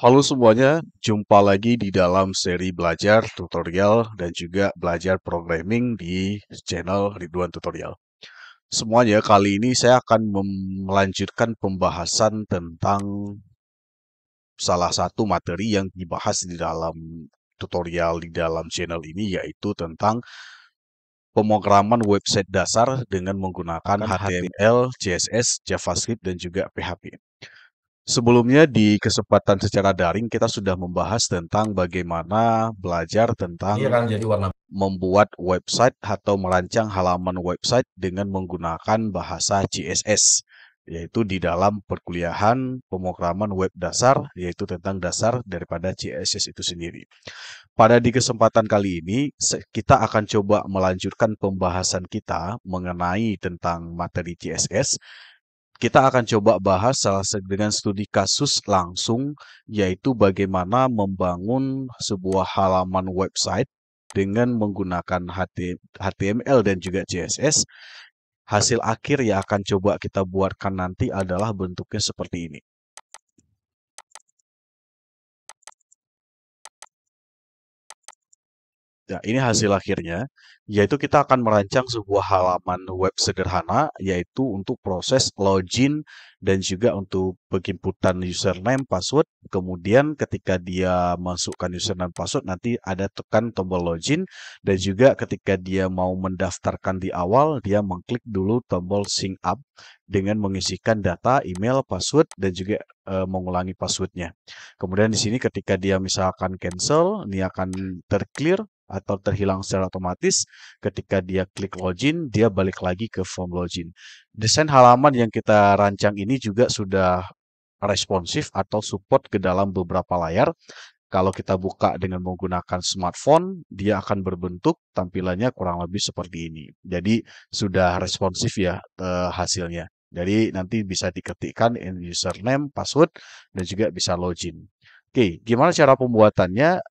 Halo semuanya, jumpa lagi di dalam seri belajar tutorial dan juga belajar programming di channel Ridwan Tutorial. Semuanya, kali ini saya akan melanjutkan pembahasan tentang salah satu materi yang dibahas di dalam tutorial di dalam channel ini, yaitu tentang pemrograman website dasar dengan menggunakan HTML, CSS, JavaScript, dan juga PHP. Sebelumnya di kesempatan secara daring kita sudah membahas tentang bagaimana belajar tentang Ini akan jadi warna membuat website atau merancang halaman website dengan menggunakan bahasa CSS, yaitu di dalam perkuliahan pemrograman web dasar, yaitu tentang dasar daripada CSS itu sendiri. Pada di kesempatan kali ini kita akan coba melanjutkan pembahasan kita mengenai tentang materi CSS. Kita akan coba bahas dengan studi kasus langsung, yaitu bagaimana membangun sebuah halaman website dengan menggunakan HTML dan juga CSS. Hasil akhir yang akan coba kita buatkan nanti adalah bentuknya seperti ini. Ya, ini hasil akhirnya, yaitu kita akan merancang sebuah halaman web sederhana, yaitu untuk proses login dan juga untuk penginputan username, password. Kemudian ketika dia masukkan username, password, nanti ada tekan tombol login. Dan juga ketika dia mau mendaftarkan di awal, dia mengklik dulu tombol sign up dengan mengisikan data, email, password, dan juga mengulangi passwordnya. Kemudian di sini ketika dia misalkan cancel, ini akan terclear atau terhilang secara otomatis. Ketika dia klik login, dia balik lagi ke form login. Desain halaman yang kita rancang ini juga sudah responsif atau support ke dalam beberapa layar. Kalau kita buka dengan menggunakan smartphone, dia akan berbentuk tampilannya kurang lebih seperti ini. Jadi sudah responsif ya hasilnya. Jadi nanti bisa diketikkan username, password, dan juga bisa login. Oke, gimana cara pembuatannya?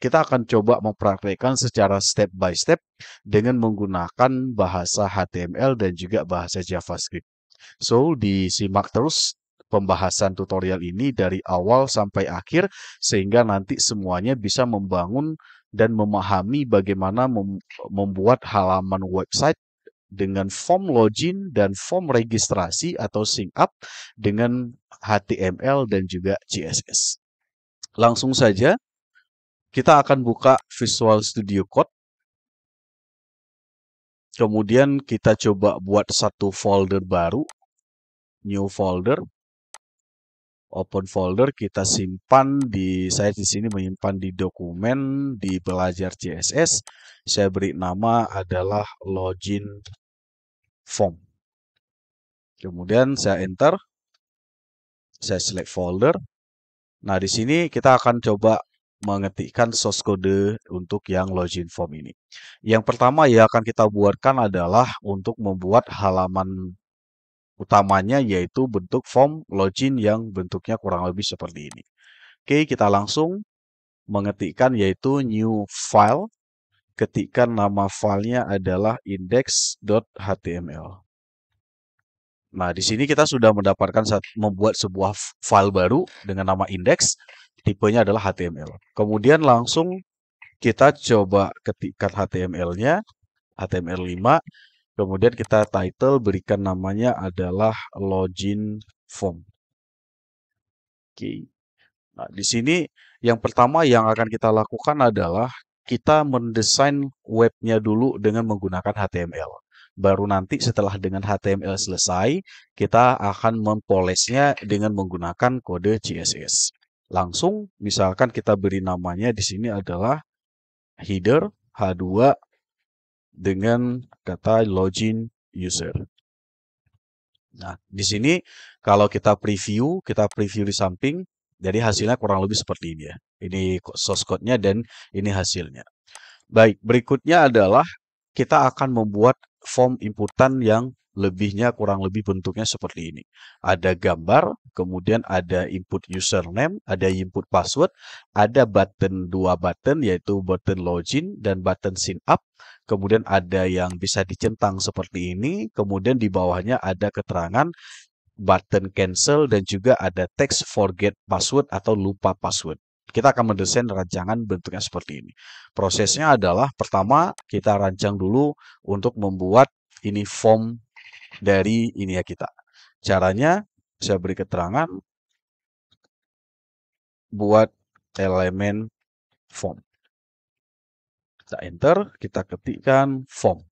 Kita akan coba mempraktekkan secara step by step dengan menggunakan bahasa HTML dan juga bahasa JavaScript. So, disimak terus pembahasan tutorial ini dari awal sampai akhir sehingga nanti semuanya bisa membangun dan memahami bagaimana membuat halaman website dengan form login dan form registrasi atau sign up dengan HTML dan juga CSS. Langsung saja kita akan buka Visual Studio Code. Kemudian kita coba buat satu folder baru, new folder, open folder, kita simpan saya di sini menyimpan di dokumen di belajar CSS. Saya beri nama adalah login form. Kemudian saya enter, saya select folder. Nah, di sini kita akan coba mengetikkan source code untuk yang login form ini. Yang pertama yang akan kita buatkan adalah untuk membuat halaman utamanya, yaitu bentuk form login yang bentuknya kurang lebih seperti ini. Oke, kita langsung mengetikkan yaitu new file. Ketikkan nama filenya adalah index.html. Nah, di sini kita sudah mendapatkan membuat sebuah file baru dengan nama index. Tipenya adalah HTML. Kemudian langsung kita coba ketikkan HTML-nya, HTML5. Kemudian kita title berikan namanya adalah login form. Oke. Nah, di sini yang pertama yang akan kita lakukan adalah kita mendesain webnya dulu dengan menggunakan HTML. Baru nanti setelah dengan HTML selesai, kita akan mempolesnya dengan menggunakan kode CSS. Langsung, misalkan kita beri namanya di sini adalah header H2 dengan kata login user. Nah, di sini kalau kita preview di samping, jadi hasilnya kurang lebih seperti ini ya. Ini source code-nya dan ini hasilnya. Baik, berikutnya adalah kita akan membuat form inputan yang lebihnya kurang lebih bentuknya seperti ini. Ada gambar, kemudian ada input username, ada input password, ada dua button yaitu button login dan button sign up. Kemudian ada yang bisa dicentang seperti ini, kemudian di bawahnya ada keterangan button cancel, dan juga ada teks forget password atau lupa password. Kita akan mendesain rancangan bentuknya seperti ini. Prosesnya adalah pertama kita rancang dulu untuk membuat ini form dari ini ya kita. Caranya saya beri keterangan buat elemen form. Kita enter, kita ketikkan form.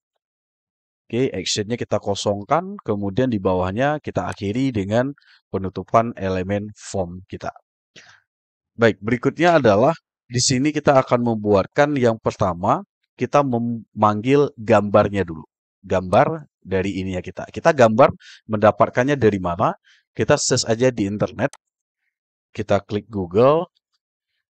Oke, actionnya kita kosongkan, kemudian di bawahnya kita akhiri dengan penutupan elemen form kita. Baik, berikutnya adalah di sini kita akan membuatkan yang pertama, kita memanggil gambarnya dulu. Gambar dari ini ya kita. Kita gambar mendapatkannya dari mana? Kita search aja di internet. Kita klik Google,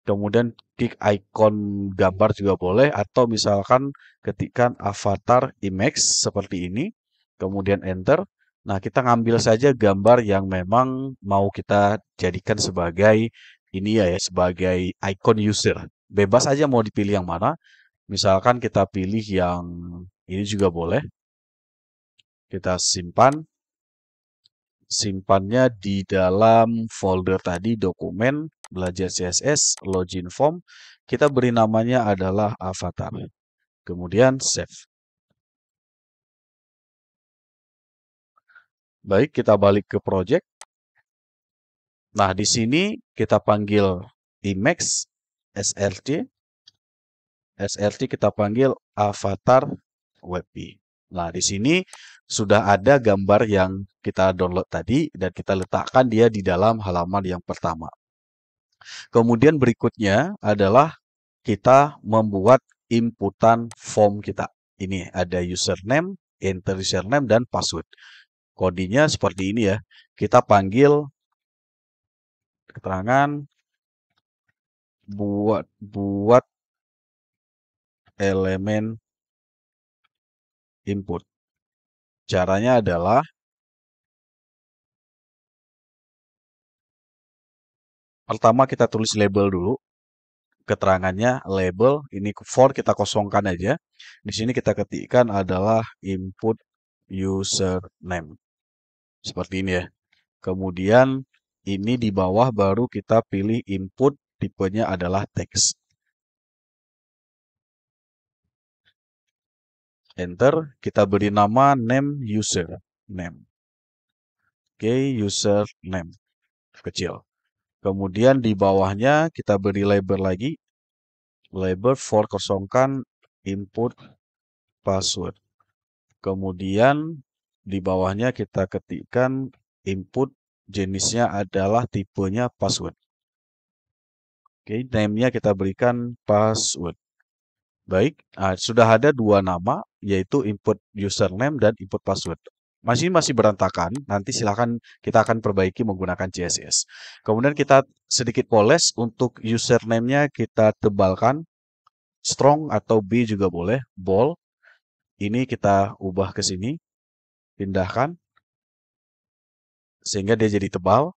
kemudian klik icon gambar juga boleh, atau misalkan ketikkan avatar image seperti ini, kemudian enter. Nah, kita ngambil saja gambar yang memang mau kita jadikan sebagai ini ya, sebagai icon user. Bebas aja mau dipilih yang mana. Misalkan kita pilih yang ini juga boleh. Kita simpan. Simpannya di dalam folder tadi, dokumen, belajar CSS, login form. Kita beri namanya adalah avatar. Kemudian save. Baik, kita balik ke project. Nah, di sini kita panggil image srt. SRT kita panggil avatar webp. Nah, di sini sudah ada gambar yang kita download tadi dan kita letakkan dia di dalam halaman yang pertama. Kemudian berikutnya adalah kita membuat inputan form kita. Ini ada username, enter username, dan password. Kodenya seperti ini ya. Kita panggil keterangan buat elemen input. Caranya adalah pertama kita tulis label dulu. Keterangannya label, ini for kita kosongkan aja. Di sini kita ketikkan adalah input username. Seperti ini ya. Kemudian ini di bawah baru kita pilih input, tipenya adalah teks. Enter, kita beri nama name user. Name. Oke, username. Kecil. Kemudian di bawahnya kita beri label lagi. Label for kosongkan input password. Kemudian di bawahnya kita ketikkan input, jenisnya adalah tipenya password. Oke, name-nya kita berikan password. Baik, sudah ada dua nama, yaitu input username dan input password. Masih berantakan, nanti silahkan kita akan perbaiki menggunakan CSS. Kemudian kita sedikit poles, untuk username-nya kita tebalkan, strong atau B juga boleh, bold. Ini kita ubah ke sini, pindahkan, sehingga dia jadi tebal.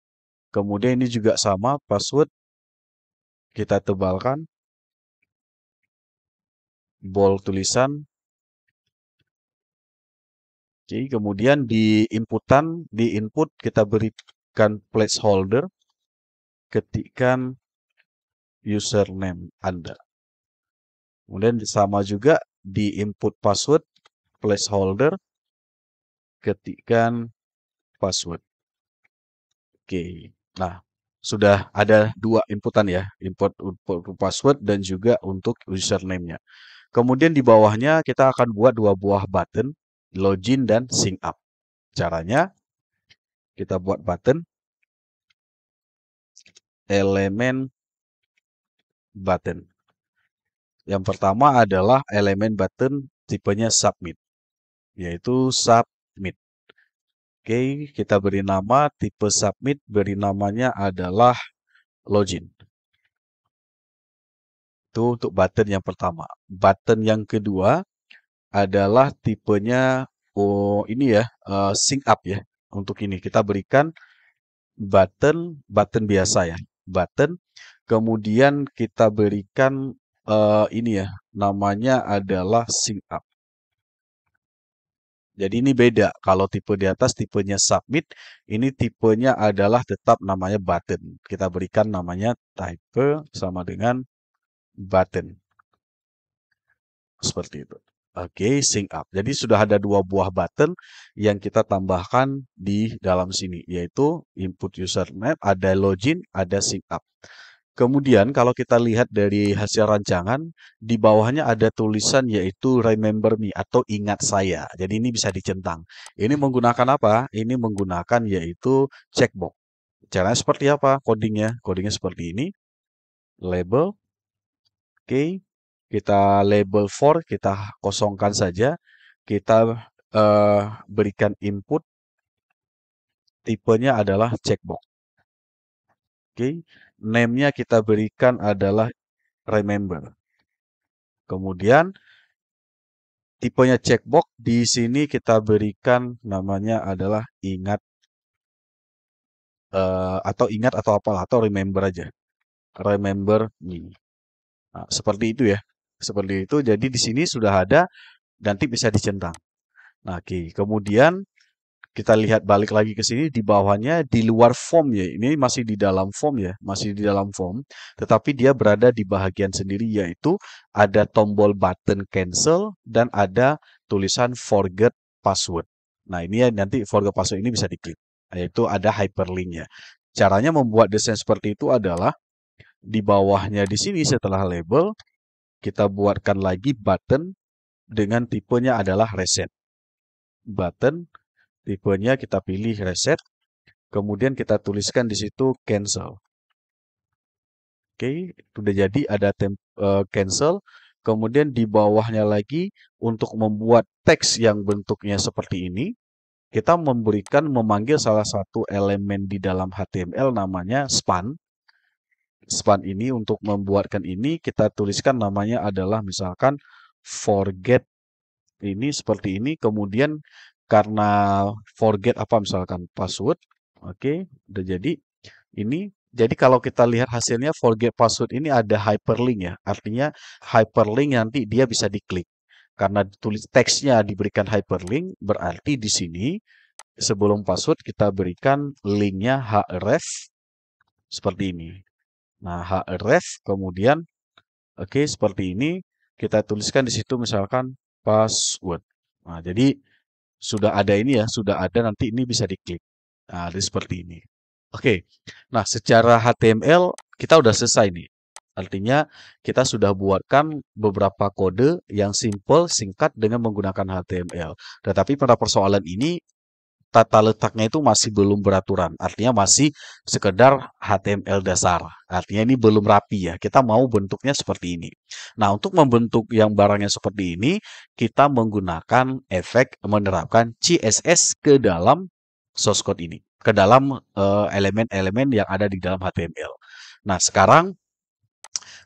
Kemudian ini juga sama, password kita tebalkan, bold tulisan. Oke, kemudian di input kita berikan placeholder, ketikkan username Anda. Kemudian sama juga di input password, placeholder, ketikkan password. Oke, nah sudah ada dua inputan ya, input password dan juga untuk username-nya. Kemudian di bawahnya kita akan buat dua buah button, login dan sync up. Caranya kita buat button, elemen button. Yang pertama adalah elemen button tipenya submit, yaitu submit. Oke, kita beri nama tipe submit, beri namanya adalah login. Itu untuk button yang pertama. Button yang kedua adalah tipenya ini ya, sync up ya. Untuk ini kita berikan button biasa ya, button. Kemudian kita berikan ini ya, namanya adalah sync up. Jadi ini beda. Kalau tipe di atas tipenya submit, ini tipenya adalah tetap namanya button. Kita berikan namanya type sama dengan button. Seperti itu. Oke, sync up. Jadi sudah ada dua buah button yang kita tambahkan di dalam sini, yaitu input username, ada login, ada sync up. Kemudian kalau kita lihat dari hasil rancangan, di bawahnya ada tulisan yaitu remember me atau ingat saya. Jadi ini bisa dicentang. Ini menggunakan apa? Ini menggunakan yaitu checkbox. Caranya seperti apa codingnya? Codingnya seperti ini. Label. Oke. Kita label for, kita kosongkan saja. Kita berikan input. Tipenya adalah checkbox. Oke. Name-nya kita berikan adalah remember. Kemudian tipenya checkbox di sini kita berikan namanya adalah ingat atau ingat atau apalah atau remember aja. Remember me. Nah, seperti itu ya. Seperti itu. Jadi di sini sudah ada, nanti bisa dicentang. Nah, oke. Kemudian kita lihat balik lagi ke sini di bawahnya di luar form ya. Ini masih di dalam form ya, masih di dalam form. Tetapi dia berada di bagian sendiri yaitu ada tombol button cancel dan ada tulisan forget password. Nah, ini ya nanti forget password ini bisa diklik. Yaitu ada hyperlink-nya. Caranya membuat desain seperti itu adalah di bawahnya di sini setelah label kita buatkan lagi button dengan tipenya adalah reset. Button tipenya kita pilih reset, kemudian kita tuliskan di situ cancel. Oke, sudah jadi ada cancel. Kemudian di bawahnya lagi untuk membuat teks yang bentuknya seperti ini, kita memanggil salah satu elemen di dalam HTML namanya span. Span ini untuk membuatkan ini kita tuliskan namanya adalah misalkan forget ini seperti ini. Kemudian karena forget apa misalkan password, oke, udah jadi ini. Jadi kalau kita lihat hasilnya forget password ini ada hyperlink ya, artinya hyperlink nanti dia bisa diklik. Karena tulis teksnya diberikan hyperlink, berarti di sini sebelum password kita berikan linknya href seperti ini. Nah href kemudian oke seperti ini kita tuliskan di situ misalkan password. Nah jadi sudah ada ini ya, sudah ada nanti ini bisa diklik. Nah, jadi seperti ini. Oke, nah secara HTML kita udah selesai nih. Artinya kita sudah buatkan beberapa kode yang simple, singkat dengan menggunakan HTML. Tetapi pada persoalan ini tata letaknya itu masih belum beraturan. Artinya masih sekedar HTML dasar. Artinya ini belum rapi ya. Kita mau bentuknya seperti ini. Nah, untuk membentuk yang barangnya seperti ini, kita menggunakan efek menerapkan CSS ke dalam source code ini. Ke dalam elemen-elemen yang ada di dalam HTML. Nah, sekarang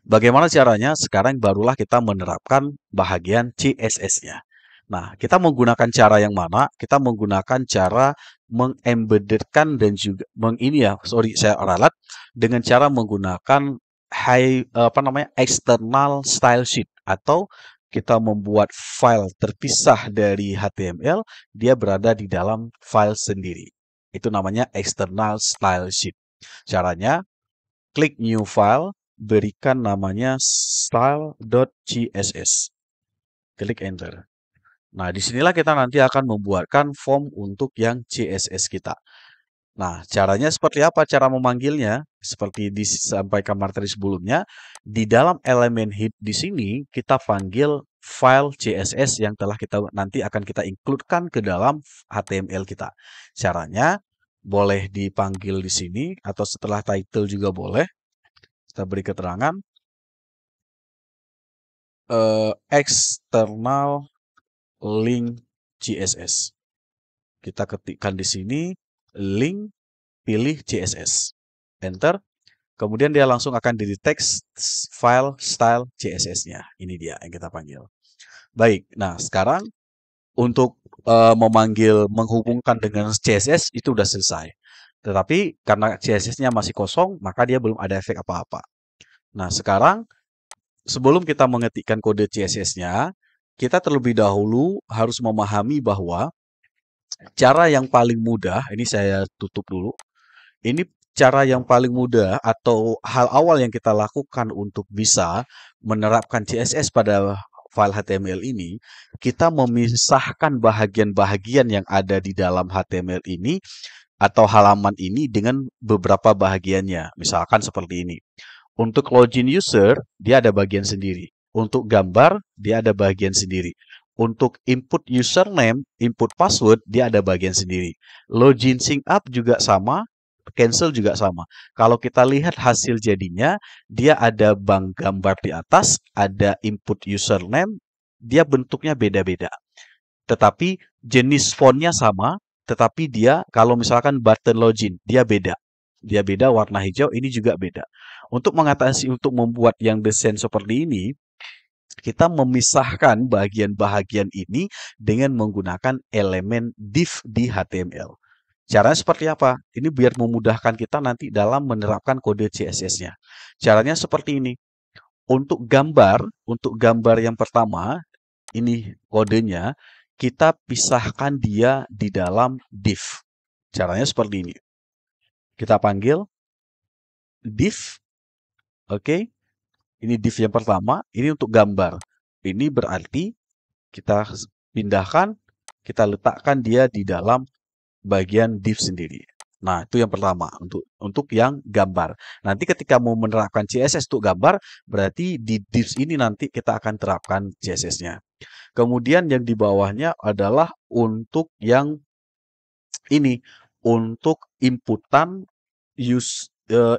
bagaimana caranya? Sekarang barulah kita menerapkan bahagian CSS-nya. Nah, kita menggunakan cara yang mana? Kita menggunakan cara mengembeddedkan dan juga saya ralat dengan cara menggunakan external style sheet atau kita membuat file terpisah dari HTML, dia berada di dalam file sendiri. Itu namanya external style sheet. Caranya klik new file, berikan namanya style.css. Klik enter. Nah, disinilah kita nanti akan membuatkan form untuk yang CSS kita. Nah, caranya seperti apa? Cara memanggilnya, seperti disampaikan materi sebelumnya, di dalam elemen head di sini kita panggil file CSS yang telah nanti akan kita include-kan ke dalam HTML kita. Caranya boleh dipanggil di sini atau setelah title juga boleh. Kita beri keterangan external link CSS. Kita ketikkan di sini link, pilih CSS. Enter. Kemudian dia langsung akan di-detect file style CSS-nya. Ini dia yang kita panggil. Baik, nah sekarang untuk menghubungkan dengan CSS itu sudah selesai. Tetapi karena CSS-nya masih kosong, maka dia belum ada efek apa-apa. Nah, sekarang sebelum kita mengetikkan kode CSS-nya, kita terlebih dahulu harus memahami bahwa Cara yang paling mudah, ini saya tutup dulu. Ini cara yang paling mudah atau hal awal yang kita lakukan untuk bisa menerapkan CSS pada file HTML ini, kita memisahkan bahagian-bahagian yang ada di dalam HTML ini atau halaman ini dengan beberapa bahagiannya. Misalkan seperti ini. Untuk login user, dia ada bagian sendiri. Untuk gambar, dia ada bagian sendiri. Untuk input username, input password, dia ada bagian sendiri. Login sync up juga sama, cancel juga sama. Kalau kita lihat hasil jadinya, dia ada bank gambar di atas, ada input username, dia bentuknya beda-beda. Tetapi jenis fontnya sama, tetapi dia kalau misalkan button login, dia beda. Dia beda warna hijau, ini juga beda. Untuk mengatasi, untuk membuat yang desain seperti ini, kita memisahkan bagian-bagian ini dengan menggunakan elemen div di HTML. Caranya seperti apa? Ini biar memudahkan kita nanti dalam menerapkan kode CSS-nya. Caranya seperti ini. Untuk gambar yang pertama, ini kodenya, kita pisahkan dia di dalam div. Caranya seperti ini. Kita panggil div, oke. Ini div yang pertama, ini untuk gambar. Ini berarti kita pindahkan, kita letakkan dia di dalam bagian div sendiri. Nah, itu yang pertama untuk yang gambar. Nanti ketika mau menerapkan CSS untuk gambar, berarti di divs ini nanti kita akan terapkan CSS-nya. Kemudian yang di bawahnya adalah untuk yang ini, untuk inputan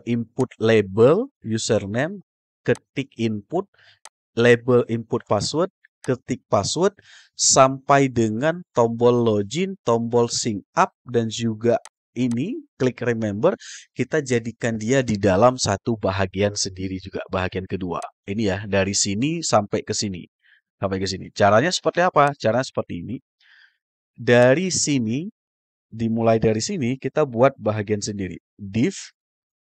input label username, ketik input, label input password, ketik password, sampai dengan tombol login, tombol sync up, dan juga ini klik remember, kita jadikan dia di dalam satu bahagian sendiri juga, bahagian kedua. Ini ya, dari sini sampai ke sini. Sampai ke sini. Caranya seperti apa? Caranya seperti ini. Dari sini, dimulai dari sini, kita buat bahagian sendiri. Div,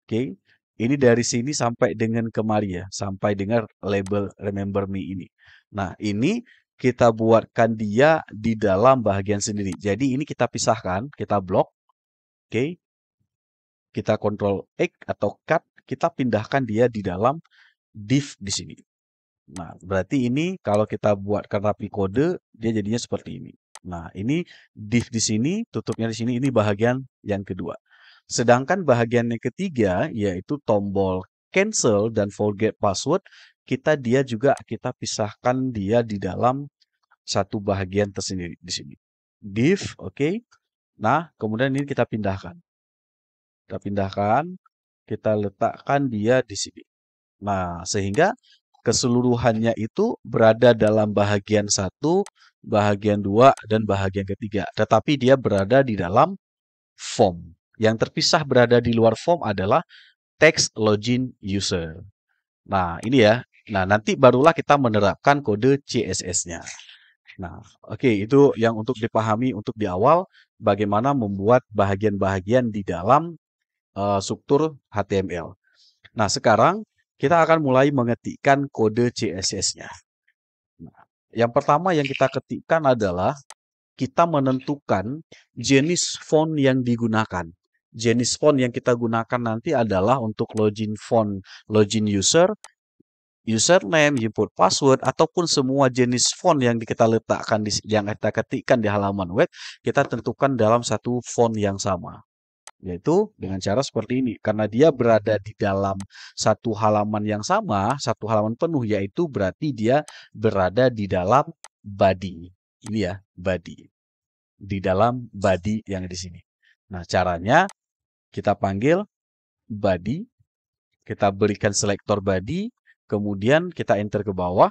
oke. Ini dari sini sampai dengan kemari ya, sampai dengan label remember me ini. Nah, ini kita buatkan dia di dalam bahagian sendiri. Jadi ini kita pisahkan, kita blok, oke. Kita Ctrl X atau cut, kita pindahkan dia di dalam div di sini. Nah, berarti ini kalau kita buatkan rapi kode, dia jadinya seperti ini. Nah, ini div di sini, tutupnya di sini, ini bahagian yang kedua. Sedangkan bahagian yang ketiga, yaitu tombol cancel dan forget password, dia juga kita pisahkan dia di dalam satu bahagian tersendiri di sini. Div, oke. Nah, kemudian ini kita pindahkan. Kita letakkan dia di sini. Nah, sehingga keseluruhannya itu berada dalam bahagian 1, bahagian 2, dan bahagian ketiga. Tetapi dia berada di dalam form. Yang terpisah berada di luar form adalah text login user. Nah, ini ya. Nah, nanti barulah kita menerapkan kode CSS-nya. Nah, oke, itu yang untuk dipahami untuk di awal bagaimana membuat bahagian-bahagian di dalam struktur HTML. Nah, sekarang kita akan mulai mengetikkan kode CSS-nya. Nah, yang pertama yang kita ketikkan adalah kita menentukan jenis font yang digunakan. Jenis font yang kita gunakan nanti adalah untuk login font, login user, username, input password, ataupun semua jenis font yang kita letakkan yang kita ketikkan di halaman web, kita tentukan dalam satu font yang sama. Yaitu dengan cara seperti ini. Karena dia berada di dalam satu halaman yang sama, satu halaman penuh, yaitu berarti dia berada di dalam body. Ini ya, body. Di dalam body yang di sini. Nah, caranya kita panggil body, kita berikan selektor body, kemudian kita enter ke bawah,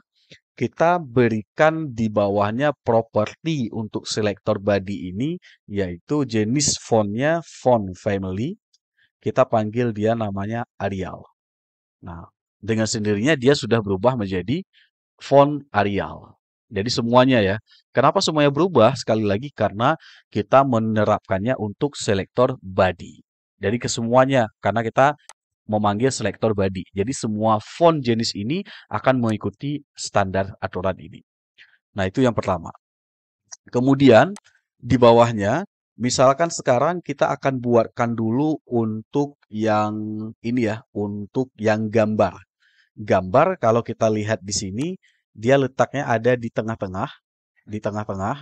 kita berikan di bawahnya properti untuk selektor body ini, yaitu jenis fontnya font family. Kita panggil dia namanya Arial. Nah, dengan sendirinya dia sudah berubah menjadi font Arial. Jadi semuanya ya. Kenapa semuanya berubah? Sekali lagi karena kita menerapkannya untuk selektor body. Jadi kesemuanya karena kita memanggil selektor body. Jadi semua font jenis ini akan mengikuti standar aturan ini. Nah, itu yang pertama. Kemudian di bawahnya, misalkan sekarang kita akan buatkan dulu untuk yang ini ya, untuk yang gambar. Gambar kalau kita lihat di sini, dia letaknya ada di tengah-tengah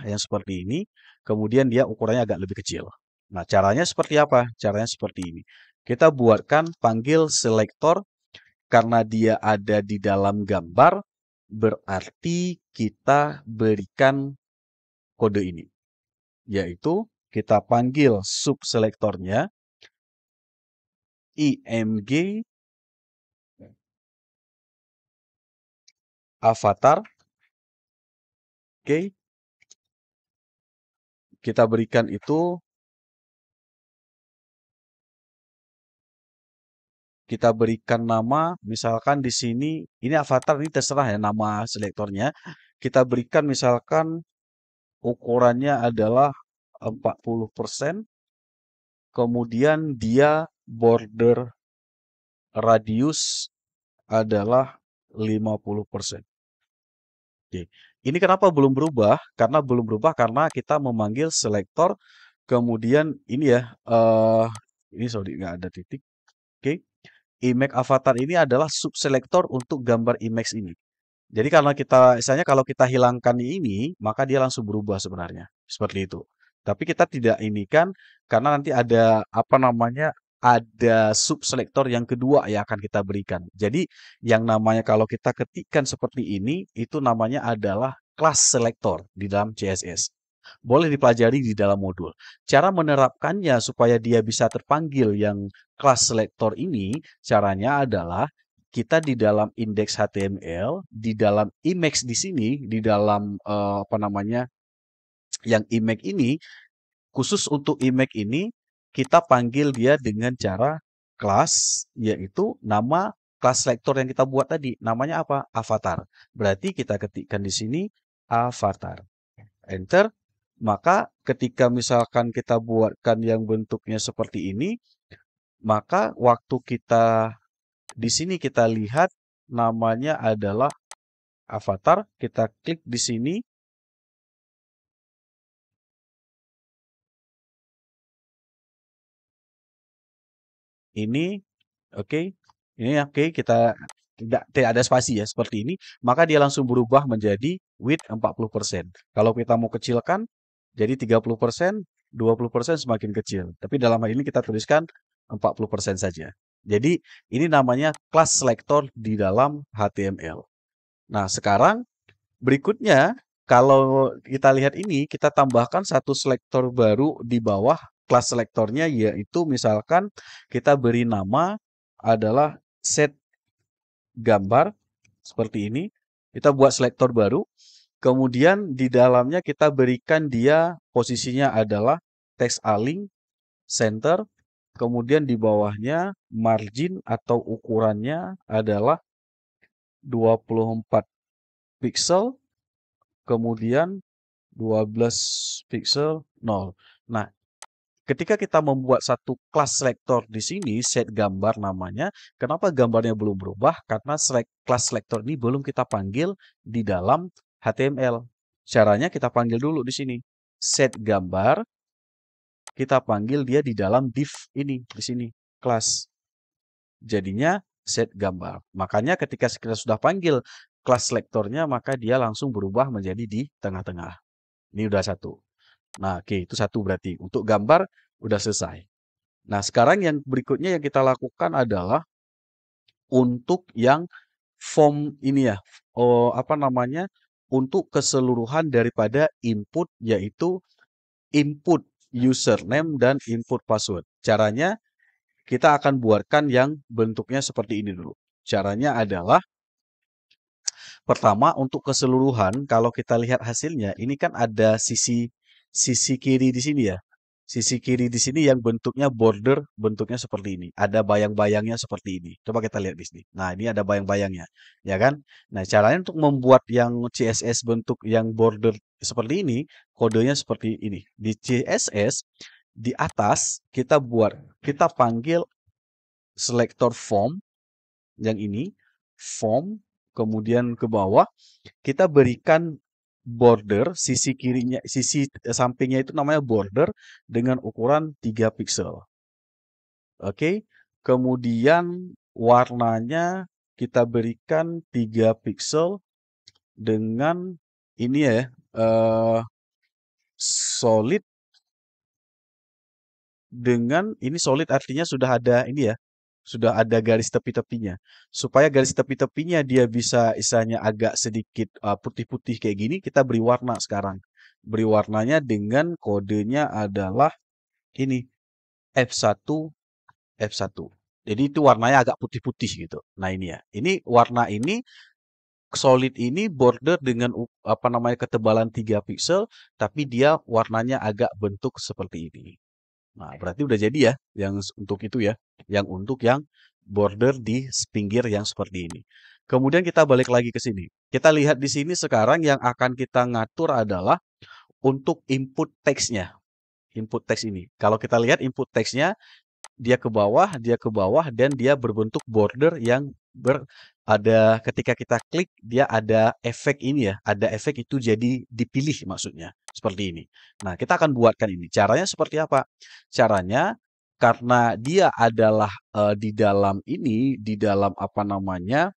yang seperti ini, kemudian dia ukurannya agak lebih kecil. Nah, caranya seperti apa? Caranya seperti ini. Kita buatkan panggil selektor karena dia ada di dalam gambar, berarti kita berikan kode ini, yaitu kita panggil subselektornya img avatar. Oke, kita berikan itu, kita berikan nama, misalkan di sini, ini avatar ini terserah ya nama selektornya. Kita berikan misalkan ukurannya adalah 40%, kemudian dia border radius adalah 50%. Oke. Ini kenapa belum berubah? Karena belum berubah karena kita memanggil selektor, kemudian ini ya, ini sorry nggak ada titik. Oke. Image avatar ini adalah subselektor untuk gambar image ini. Jadi karena kita, misalnya kalau kita hilangkan ini, maka dia langsung berubah sebenarnya. Seperti itu. Tapi kita tidak ini kan, karena nanti ada apa namanya, ada subselektor yang kedua yang akan kita berikan. Jadi yang namanya kalau kita ketikkan seperti ini, itu namanya adalah class selector di dalam CSS. Boleh dipelajari di dalam modul. Cara menerapkannya supaya dia bisa terpanggil yang class selector ini, caranya adalah kita di dalam indeks HTML, di dalam image di sini, di dalam apa namanya, yang image ini, khusus untuk image ini, kita panggil dia dengan cara class, yaitu nama class selector yang kita buat tadi. Namanya apa? Avatar. Berarti kita ketikkan di sini avatar. Enter. Maka ketika misalkan kita buatkan yang bentuknya seperti ini, maka waktu kita di sini kita lihat namanya adalah avatar, kita klik di sini. Ini oke. Ini oke, kita tidak ada spasi ya seperti ini, maka dia langsung berubah menjadi width 40%. Kalau kita mau kecilkan jadi 30%, 20% semakin kecil. Tapi dalam hal ini kita tuliskan 40% saja. Jadi ini namanya class selector di dalam HTML. Nah, sekarang berikutnya, kalau kita lihat ini, kita tambahkan satu selektor baru di bawah kelas selektornya, yaitu misalkan kita beri nama adalah set gambar, seperti ini. Kita buat selektor baru, kemudian di dalamnya kita berikan dia posisinya adalah text align, center, kemudian di bawahnya margin atau ukurannya adalah 24 pixel, kemudian 12 pixel 0. Nah, ketika kita membuat satu kelas selektor di sini, set gambar namanya, kenapa gambarnya belum berubah? Karena kelas selektor ini belum kita panggil di dalam HTML. Caranya kita panggil dulu di sini. Set gambar, kita panggil dia di dalam div ini, di sini, kelas. Jadinya set gambar. Makanya ketika kita sudah panggil kelas selektornya, maka dia langsung berubah menjadi di tengah-tengah. Ini udah satu. Nah, oke, itu satu berarti. Untuk gambar udah selesai. Nah, sekarang yang berikutnya yang kita lakukan adalah untuk yang form ini ya. Oh, apa namanya? Untuk keseluruhan daripada input, yaitu input username dan input password. Caranya kita akan buatkan yang bentuknya seperti ini dulu. Caranya adalah pertama, untuk keseluruhan, kalau kita lihat hasilnya, ini kan ada sisi kiri di sini ya. Sisi kiri di sini yang bentuknya border, bentuknya seperti ini. Ada bayang-bayangnya seperti ini. Coba kita lihat di sini. Nah, ini ada bayang-bayangnya, ya kan? Nah, caranya untuk membuat yang CSS bentuk yang border seperti ini, kodenya seperti ini. Di CSS di atas kita panggil selector form yang ini, form, kemudian ke bawah kita berikan border, sisi kirinya, sisi sampingnya itu namanya border dengan ukuran 3 pixel. Oke. Kemudian warnanya kita berikan 3 pixel dengan ini ya, solid dengan ini solid artinya sudah ada ini ya, sudah ada garis tepi-tepinya. Supaya garis tepi-tepinya dia bisa istilahnya agak sedikit putih-putih kayak gini, kita beri warna sekarang. Beri warnanya dengan kodenya adalah ini F1 F1. Jadi itu warnanya agak putih-putih gitu. Nah ini ya. Ini warna ini solid ini border dengan apa namanya ketebalan 3 pixel, tapi dia warnanya agak bentuk seperti ini. Nah, berarti udah jadi ya yang untuk itu ya, yang untuk yang border di pinggir yang seperti ini. Kemudian kita balik lagi ke sini. Kita lihat di sini sekarang yang akan kita ngatur adalah untuk input teksnya. Input teks ini. Kalau kita lihat input teksnya, dia ke bawah dan dia berbentuk border yang ada ketika kita klik dia ada efek ini ya, ada efek itu jadi dipilih maksudnya seperti ini. Nah, kita akan buatkan ini. Caranya seperti apa? Caranya karena dia adalah di dalam ini, di dalam apa namanya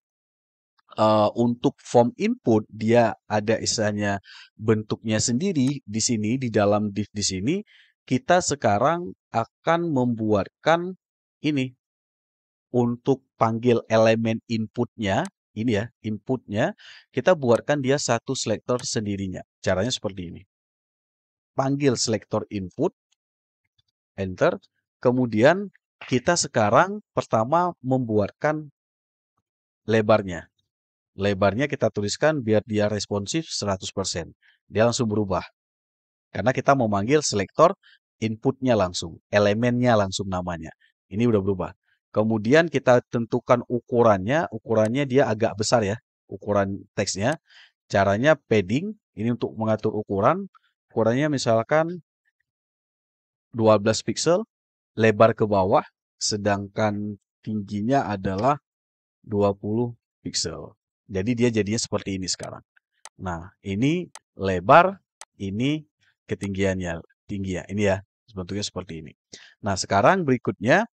untuk form input dia ada istilahnya bentuknya sendiri di sini di dalam div di sini kita sekarang akan membuatkan ini untuk panggil elemen inputnya ini ya inputnya kita buatkan dia satu selektor sendirinya caranya seperti ini panggil selektor input enter kemudian kita sekarang pertama membuatkan lebarnya. Lebarnya kita tuliskan biar dia responsif 100%. Dia langsung berubah. Karena kita mau manggil selektor inputnya langsung. Elemennya langsung namanya. Ini udah berubah. Kemudian kita tentukan ukurannya. Ukurannya dia agak besar ya. Ukuran teksnya. Caranya padding. Ini untuk mengatur ukuran. Ukurannya misalkan 12 pixel. Lebar ke bawah. Sedangkan tingginya adalah 20 pixel. Jadi dia jadinya seperti ini sekarang. Nah, ini lebar, ini ketinggiannya, tinggi ya. Ini ya, bentuknya seperti ini. Nah, sekarang berikutnya,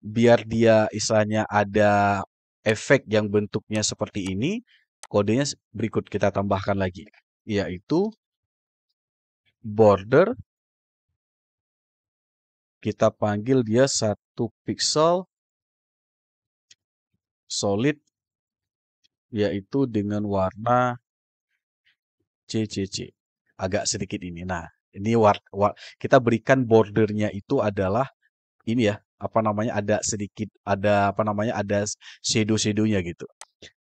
biar dia istilahnya ada efek yang bentuknya seperti ini, kodenya berikut kita tambahkan lagi, yaitu border, kita panggil dia 1 pixel solid, yaitu dengan warna CCC. Agak sedikit ini. Nah, ini kita berikan bordernya itu adalah ini ya, apa namanya ada sedikit ada apa namanya ada shadow-shadownya gitu.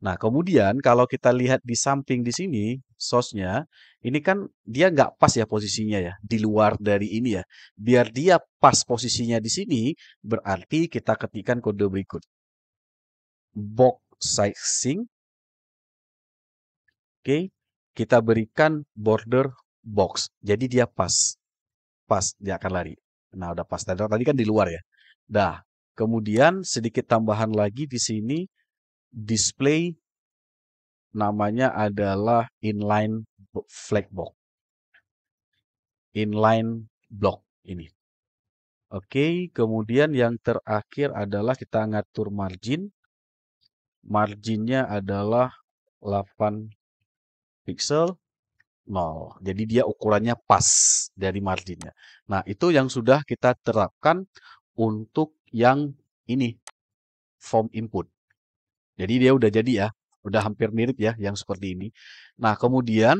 Nah, kemudian kalau kita lihat di samping di sini source-nya, ini kan dia nggak pas ya posisinya ya, di luar dari ini ya. Biar dia pas posisinya di sini, berarti kita ketikkan kode berikut. Box sizing, oke, kita berikan border box. Jadi dia pas. Pas dia akan lari. Nah, udah pas. Tadi kan di luar ya. Dah. Kemudian sedikit tambahan lagi di sini display namanya adalah inline flag box. Inline block ini. Oke, kemudian yang terakhir adalah kita ngatur margin. Marginnya adalah 8 pixel 0. Jadi dia ukurannya pas dari marginnya. Nah, itu yang sudah kita terapkan untuk yang ini, form input. Jadi dia udah jadi ya, udah hampir mirip ya yang seperti ini. Nah, kemudian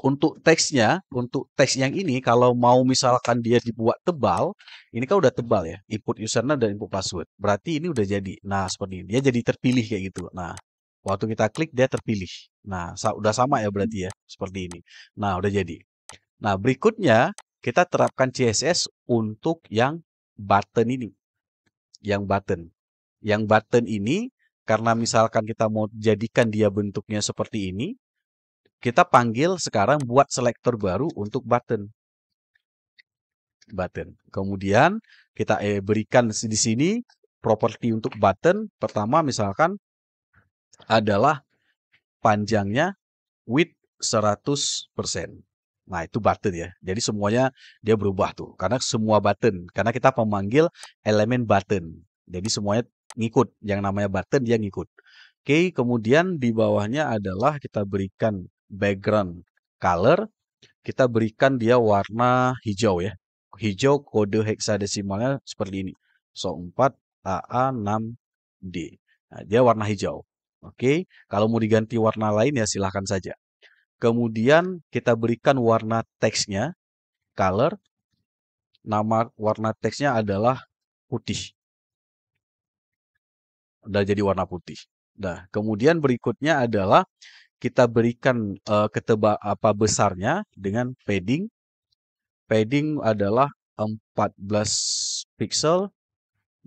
untuk teksnya, untuk teks yang ini kalau mau misalkan dia dibuat tebal, ini kan udah tebal ya, input username dan input password. Berarti ini udah jadi. Nah, seperti ini. Dia jadi terpilih kayak gitu. Nah, waktu kita klik dia terpilih. Nah, udah sama ya berarti ya, seperti ini. Nah, udah jadi. Nah, berikutnya kita terapkan CSS untuk yang button ini. Yang button. Yang button ini karena misalkan kita mau jadikan dia bentuknya seperti ini, kita panggil sekarang buat selektor baru untuk button. Button. Kemudian kita berikan di sini properti untuk button. Pertama misalkan adalah panjangnya width 100%. Nah, itu button ya. Jadi semuanya dia berubah tuh. Karena semua button. Karena kita pemanggil elemen button. Jadi semuanya ngikut. Yang namanya button dia ngikut. Oke, kemudian di bawahnya adalah kita berikan background color. Kita berikan dia warna hijau ya. Hijau kode heksadesimalnya seperti ini. So4 AA6D. Nah, dia warna hijau. Oke, kalau mau diganti warna lain ya silahkan saja. Kemudian kita berikan warna teksnya, color. Nama warna teksnya adalah putih. Udah jadi warna putih. Nah, kemudian berikutnya adalah kita berikan besarnya dengan padding. Padding adalah 14 pixel,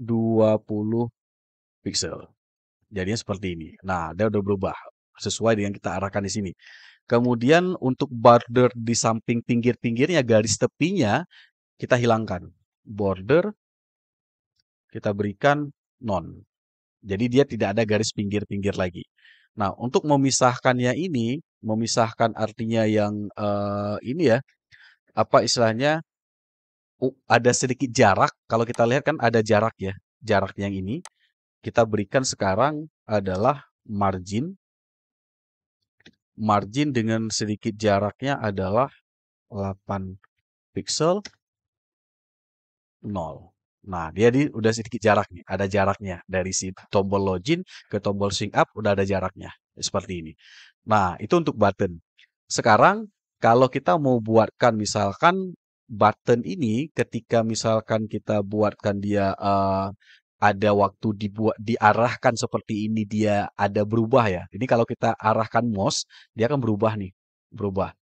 20 pixel. Jadinya seperti ini. Nah, dia udah berubah sesuai dengan kita arahkan di sini. Kemudian untuk border di samping pinggir-pinggirnya, garis tepinya, kita hilangkan. Border, kita berikan none. Jadi dia tidak ada garis pinggir-pinggir lagi. Nah, untuk memisahkannya ini, memisahkan artinya yang ini ya, apa istilahnya, ada sedikit jarak. Kalau kita lihat kan ada jarak ya. Jarak yang ini, kita berikan sekarang adalah margin. Margin dengan sedikit jaraknya adalah 8 pixel 0. Nah, dia udah sedikit jarak nih. Ada jaraknya. Dari si tombol login ke tombol sync up udah ada jaraknya. Seperti ini. Nah, itu untuk button. Sekarang, kalau kita mau buatkan misalkan button ini ketika misalkan kita buatkan dia ada waktu diarahkan seperti ini dia ada berubah ya. Ini kalau kita arahkan mouse, dia akan berubah nih. Berubah.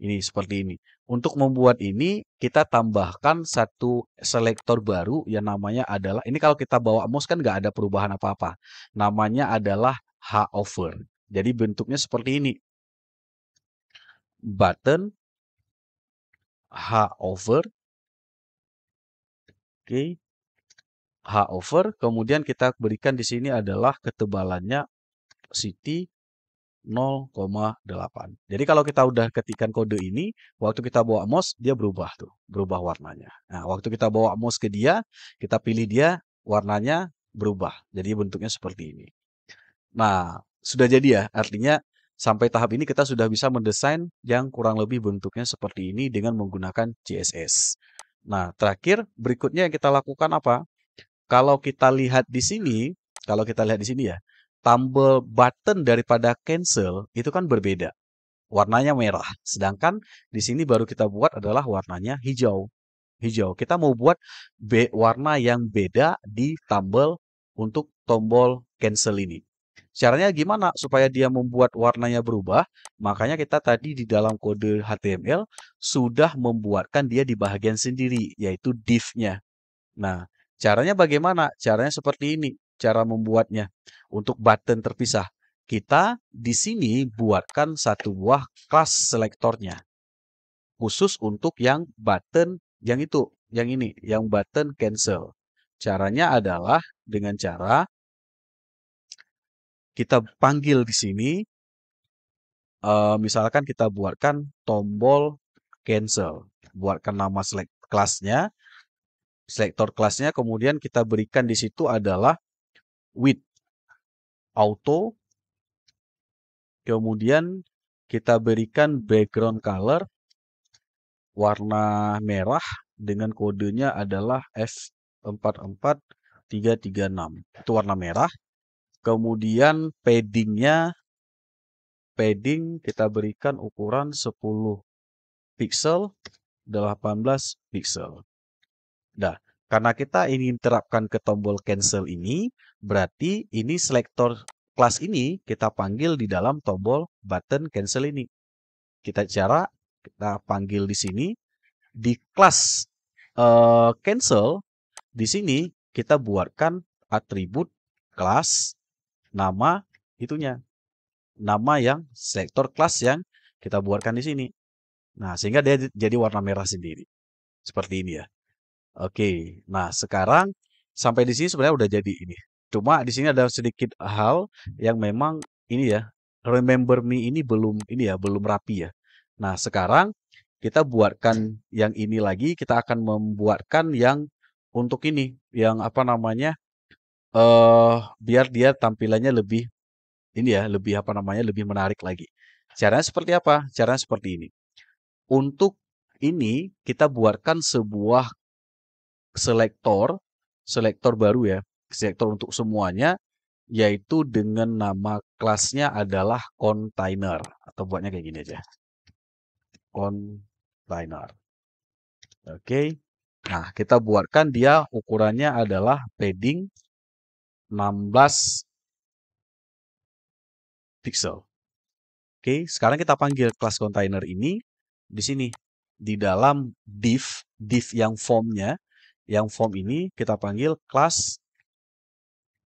Ini seperti ini. Untuk membuat ini, kita tambahkan satu selektor baru yang namanya adalah, ini kalau kita bawa mouse kan nggak ada perubahan apa-apa. Namanya adalah hover. Jadi bentuknya seperti ini. Button, hover, oke, hover. Kemudian kita berikan di sini adalah ketebalannya city 0,8. Jadi kalau kita udah ketikkan kode ini, waktu kita bawa mouse, dia berubah tuh, berubah warnanya. Nah, waktu kita bawa mouse ke dia, kita pilih dia, warnanya berubah. Jadi bentuknya seperti ini. Nah, sudah jadi ya, artinya sampai tahap ini kita sudah bisa mendesain yang kurang lebih bentuknya seperti ini dengan menggunakan CSS. Nah, terakhir berikutnya yang kita lakukan apa? Kalau kita lihat di sini, kalau kita lihat di sini ya, tombol button daripada cancel itu kan berbeda. Warnanya merah. Sedangkan di sini baru kita buat adalah warnanya hijau. Hijau. Kita mau buat warna yang beda di tombol untuk tombol cancel ini. Caranya gimana supaya dia membuat warnanya berubah? Makanya kita tadi di dalam kode HTML sudah membuatkan dia di bagian sendiri, yaitu div-nya. Nah, caranya bagaimana? Caranya seperti ini, cara membuatnya. Untuk button terpisah, kita di sini buatkan satu buah kelas selektornya. Khusus untuk yang button yang itu, yang ini, yang button cancel. Caranya adalah dengan cara kita panggil di sini, misalkan kita buatkan tombol cancel. Buatkan nama kelasnya, selektor kelasnya, kemudian kita berikan di situ adalah width auto, kemudian kita berikan background color warna merah dengan kodenya adalah F44336. Itu warna merah. Kemudian padding kita berikan ukuran 10 pixel, 18 pixel. Nah, karena kita ingin terapkan ke tombol cancel ini, berarti ini selektor kelas ini kita panggil di dalam tombol button cancel ini. Kita panggil di sini di kelas cancel. Di sini kita buatkan atribut kelas nama itunya. Nama yang selektor kelas yang kita buatkan di sini. Nah, sehingga dia jadi warna merah sendiri. Seperti ini ya. Oke, nah sekarang sampai di sini sebenarnya udah jadi ini. Cuma di sini ada sedikit hal yang memang ini ya, remember me ini belum rapi ya. Nah, sekarang kita buatkan yang ini lagi, kita akan membuatkan yang untuk ini, yang apa namanya? Biar dia tampilannya lebih ini ya, lebih apa namanya? Lebih menarik lagi. Caranya seperti apa? Caranya seperti ini. Untuk ini kita buatkan sebuah selektor, selektor baru ya, selektor untuk semuanya, yaitu dengan nama kelasnya adalah container. Atau buatnya kayak gini aja, container. Oke. Nah, kita buatkan dia ukurannya adalah padding 16 pixel. Oke, sekarang kita panggil kelas container ini di sini di dalam div yang formnya, yang form ini kita panggil kelas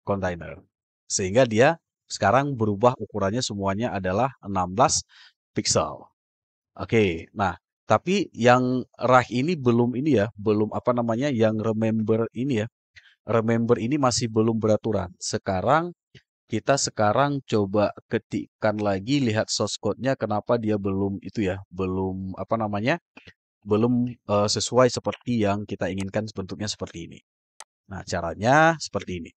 container. Sehingga dia sekarang berubah ukurannya semuanya adalah 16 pixel. Oke, nah tapi yang right ini belum ini ya, belum apa namanya, yang remember ini ya. Remember ini masih belum beraturan. Sekarang coba ketikkan lagi, lihat source code-nya kenapa dia belum itu ya, belum apa namanya, belum sesuai seperti yang kita inginkan bentuknya seperti ini. Nah, caranya seperti ini.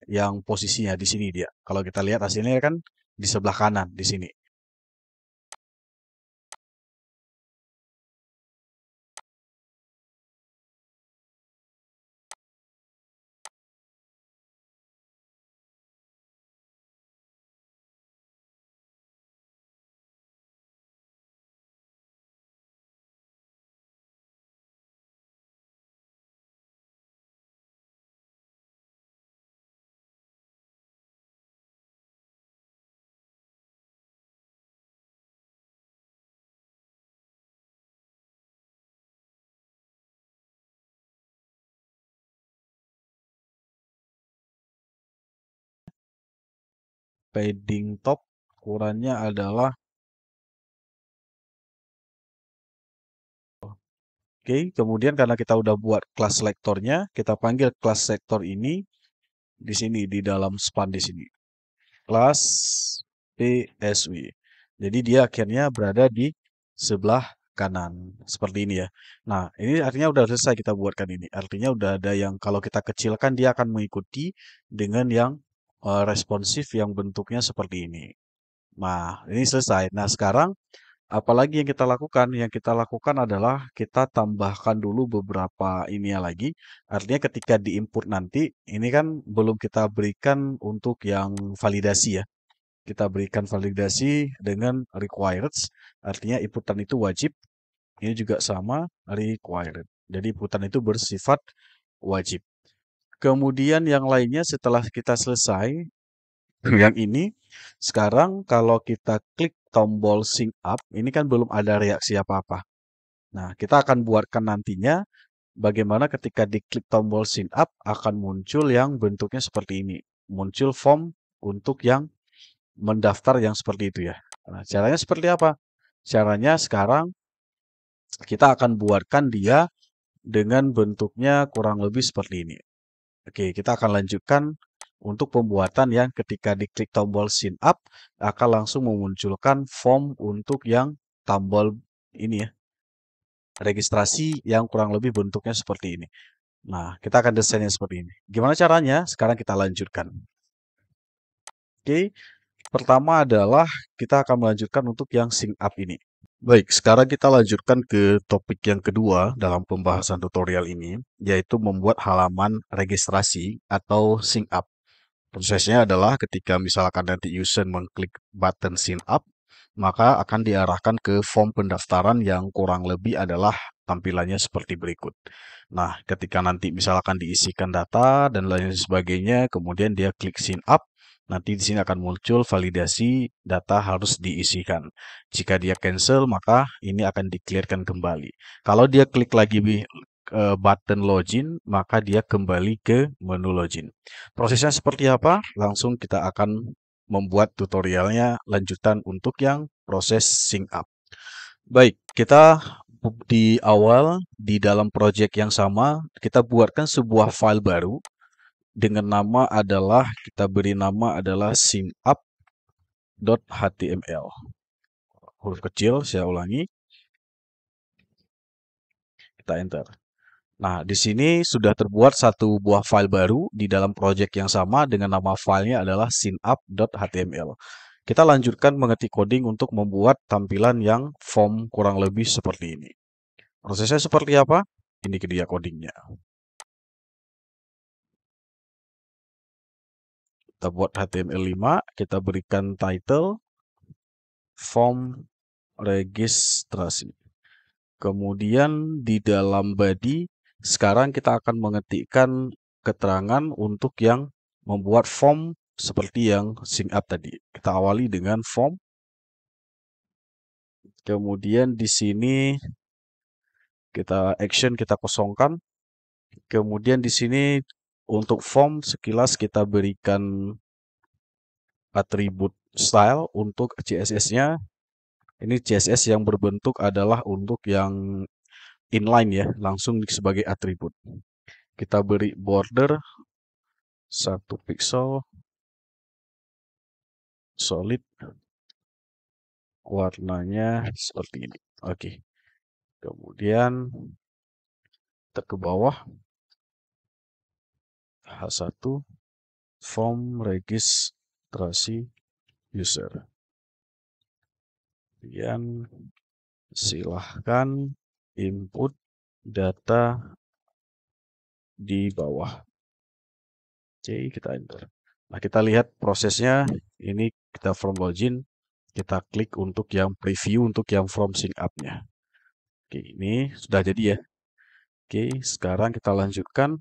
Yang posisinya di sini dia. Kalau kita lihat hasilnya kan di sebelah kanan di sini. Padding top ukurannya adalah oke, kemudian karena kita udah buat kelas selektornya, kita panggil kelas selektor ini di sini di dalam span di sini. Kelas PSW. Jadi dia akhirnya berada di sebelah kanan seperti ini ya. Nah, ini artinya udah selesai kita buatkan ini. Artinya udah ada yang kalau kita kecilkan dia akan mengikuti dengan yang responsif yang bentuknya seperti ini. Nah, ini selesai. Nah, sekarang apalagi yang kita lakukan? Yang kita lakukan adalah kita tambahkan dulu beberapa ininya lagi. Artinya ketika diinput nanti, ini kan belum kita berikan untuk yang validasi ya. Kita berikan validasi dengan required. Artinya inputan itu wajib. Ini juga sama required. Jadi inputan itu bersifat wajib. Kemudian yang lainnya setelah kita selesai, yang ini, sekarang kalau kita klik tombol sync up, ini kan belum ada reaksi apa-apa. Nah, kita akan buatkan nantinya bagaimana ketika diklik tombol sync up akan muncul yang bentuknya seperti ini. Muncul form untuk yang mendaftar yang seperti itu ya. Nah, caranya seperti apa? Caranya sekarang kita akan buatkan dia dengan bentuknya kurang lebih seperti ini. Oke, kita akan lanjutkan untuk pembuatan yang ketika diklik tombol sign up akan langsung memunculkan form untuk yang tombol ini ya. registrasi yang kurang lebih bentuknya seperti ini. Nah, kita akan desainnya seperti ini. Gimana caranya? Sekarang kita lanjutkan. Oke, pertama adalah kita akan melanjutkan untuk yang sync up ini. Baik, sekarang kita lanjutkan ke topik yang kedua dalam pembahasan tutorial ini, yaitu membuat halaman registrasi atau sync up. Prosesnya adalah ketika misalkan nanti user mengklik button sign up, maka akan diarahkan ke form pendaftaran yang kurang lebih adalah tampilannya seperti berikut. Nah, ketika nanti misalkan diisikan data dan lain sebagainya, kemudian dia klik sign up, nanti di sini akan muncul validasi data harus diisikan. Jika dia cancel, maka ini akan di-clearkan kembali. Kalau dia klik lagi button login, maka dia kembali ke menu login. Prosesnya seperti apa? Langsung kita akan membuat tutorialnya lanjutan untuk yang proses sync up. Baik, kita di awal di dalam project yang sama, kita buatkan sebuah file baru dengan nama adalah kita beri nama adalah syncup.html. Huruf kecil, saya ulangi, kita enter. Nah, di sini sudah terbuat satu buah file baru di dalam project yang sama dengan nama filenya adalah syncup.html. Kita lanjutkan mengetik coding untuk membuat tampilan yang form kurang lebih seperti ini. Prosesnya seperti apa? Ini dia codingnya. Kita buat HTML5, kita berikan title, form registrasi. Kemudian di dalam body, sekarang kita akan mengetikkan keterangan untuk yang membuat form seperti yang sync up tadi. Kita awali dengan form. Kemudian di sini kita action kita kosongkan. Kemudian di sini untuk form sekilas kita berikan atribut style untuk CSS-nya. Ini CSS yang berbentuk adalah untuk yang inline ya, langsung sebagai atribut. Kita beri border 1 pixel solid, warnanya seperti ini. Oke. Kemudian kita ke bawah H1 form registrasi user. Kemudian silahkan input data di bawah. Oke, kita enter. Nah, kita lihat prosesnya. Ini kita from login. Kita klik untuk yang preview untuk yang from sync up-nya. Oke, ini sudah jadi ya. Oke, sekarang kita lanjutkan.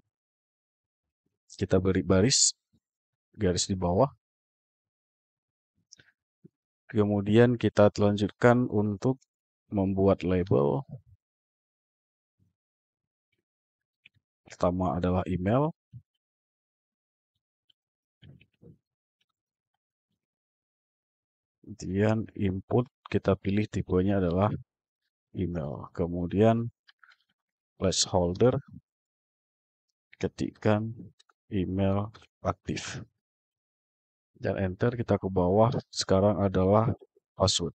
Kita beri garis di bawah. Kemudian kita lanjutkan untuk membuat label. Pertama adalah email. Kemudian input kita pilih tipenya adalah email. Kemudian placeholder ketikkan email aktif. Dan enter kita ke bawah. Sekarang adalah password.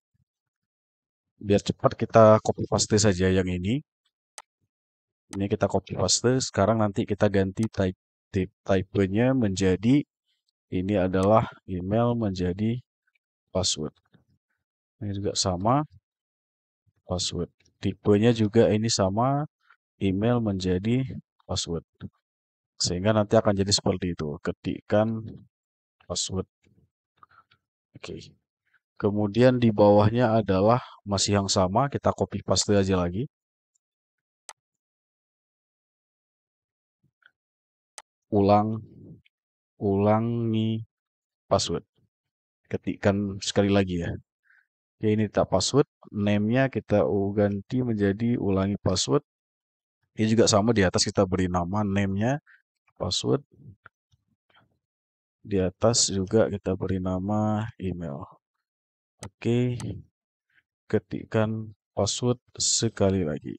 Biar cepat kita copy paste saja yang ini. Ini kita copy paste. Sekarang nanti kita ganti typenya menjadi ini adalah email menjadi password. Ini juga sama password. Tipenya juga ini sama email menjadi password. Sehingga nanti akan jadi seperti itu. Ketikkan password. Oke. Kemudian di bawahnya adalah masih yang sama. Kita copy paste aja lagi. Ulangi password. Ketikkan sekali lagi ya. Oke, ini tak password. Name-nya kita ganti menjadi ulangi password. Ini juga sama di atas kita beri nama name-nya password. Di atas juga kita beri nama email. Oke, ketikkan password sekali lagi.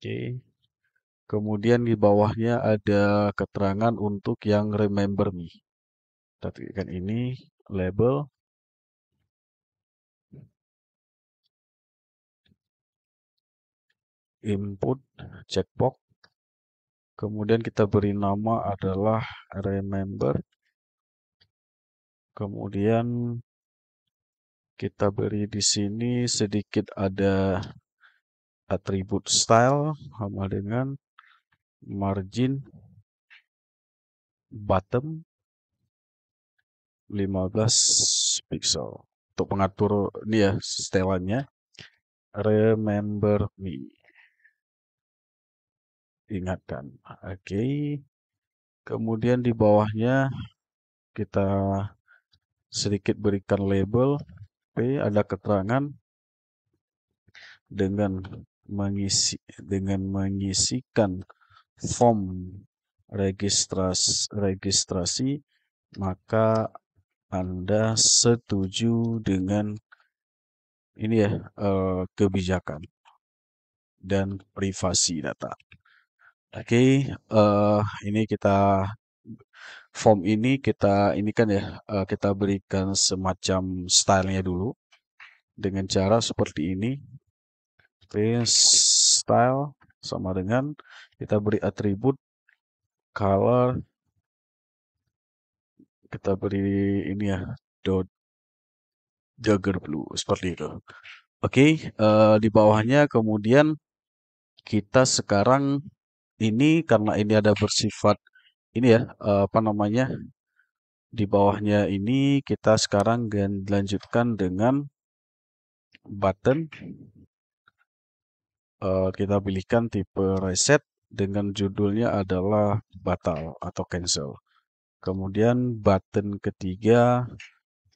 Oke. Kemudian di bawahnya ada keterangan untuk yang remember me. Kita ketikkan ini label. input checkbox, kemudian kita beri nama adalah remember, kemudian kita beri di sini sedikit ada atribut style sama dengan margin bottom 15 pixel. Untuk pengatur ini ya setelannya remember me. Ingatkan. Oke. Kemudian di bawahnya kita sedikit berikan label P, ada keterangan dengan mengisikan form registrasi, maka Anda setuju dengan ini ya kebijakan dan privasi data. Oke, ini kita form ini ini kan ya kita berikan semacam stylenya dulu dengan cara seperti ini. Style sama dengan kita beri atribut color, kita beri ini ya jagger blue seperti itu. Oke, di bawahnya kemudian kita sekarang ini karena ini ada bersifat ini ya apa namanya, di bawahnya ini kita sekarang lanjutkan dengan button. Kita pilihkan tipe reset dengan judulnya adalah batal atau cancel. Kemudian button ketiga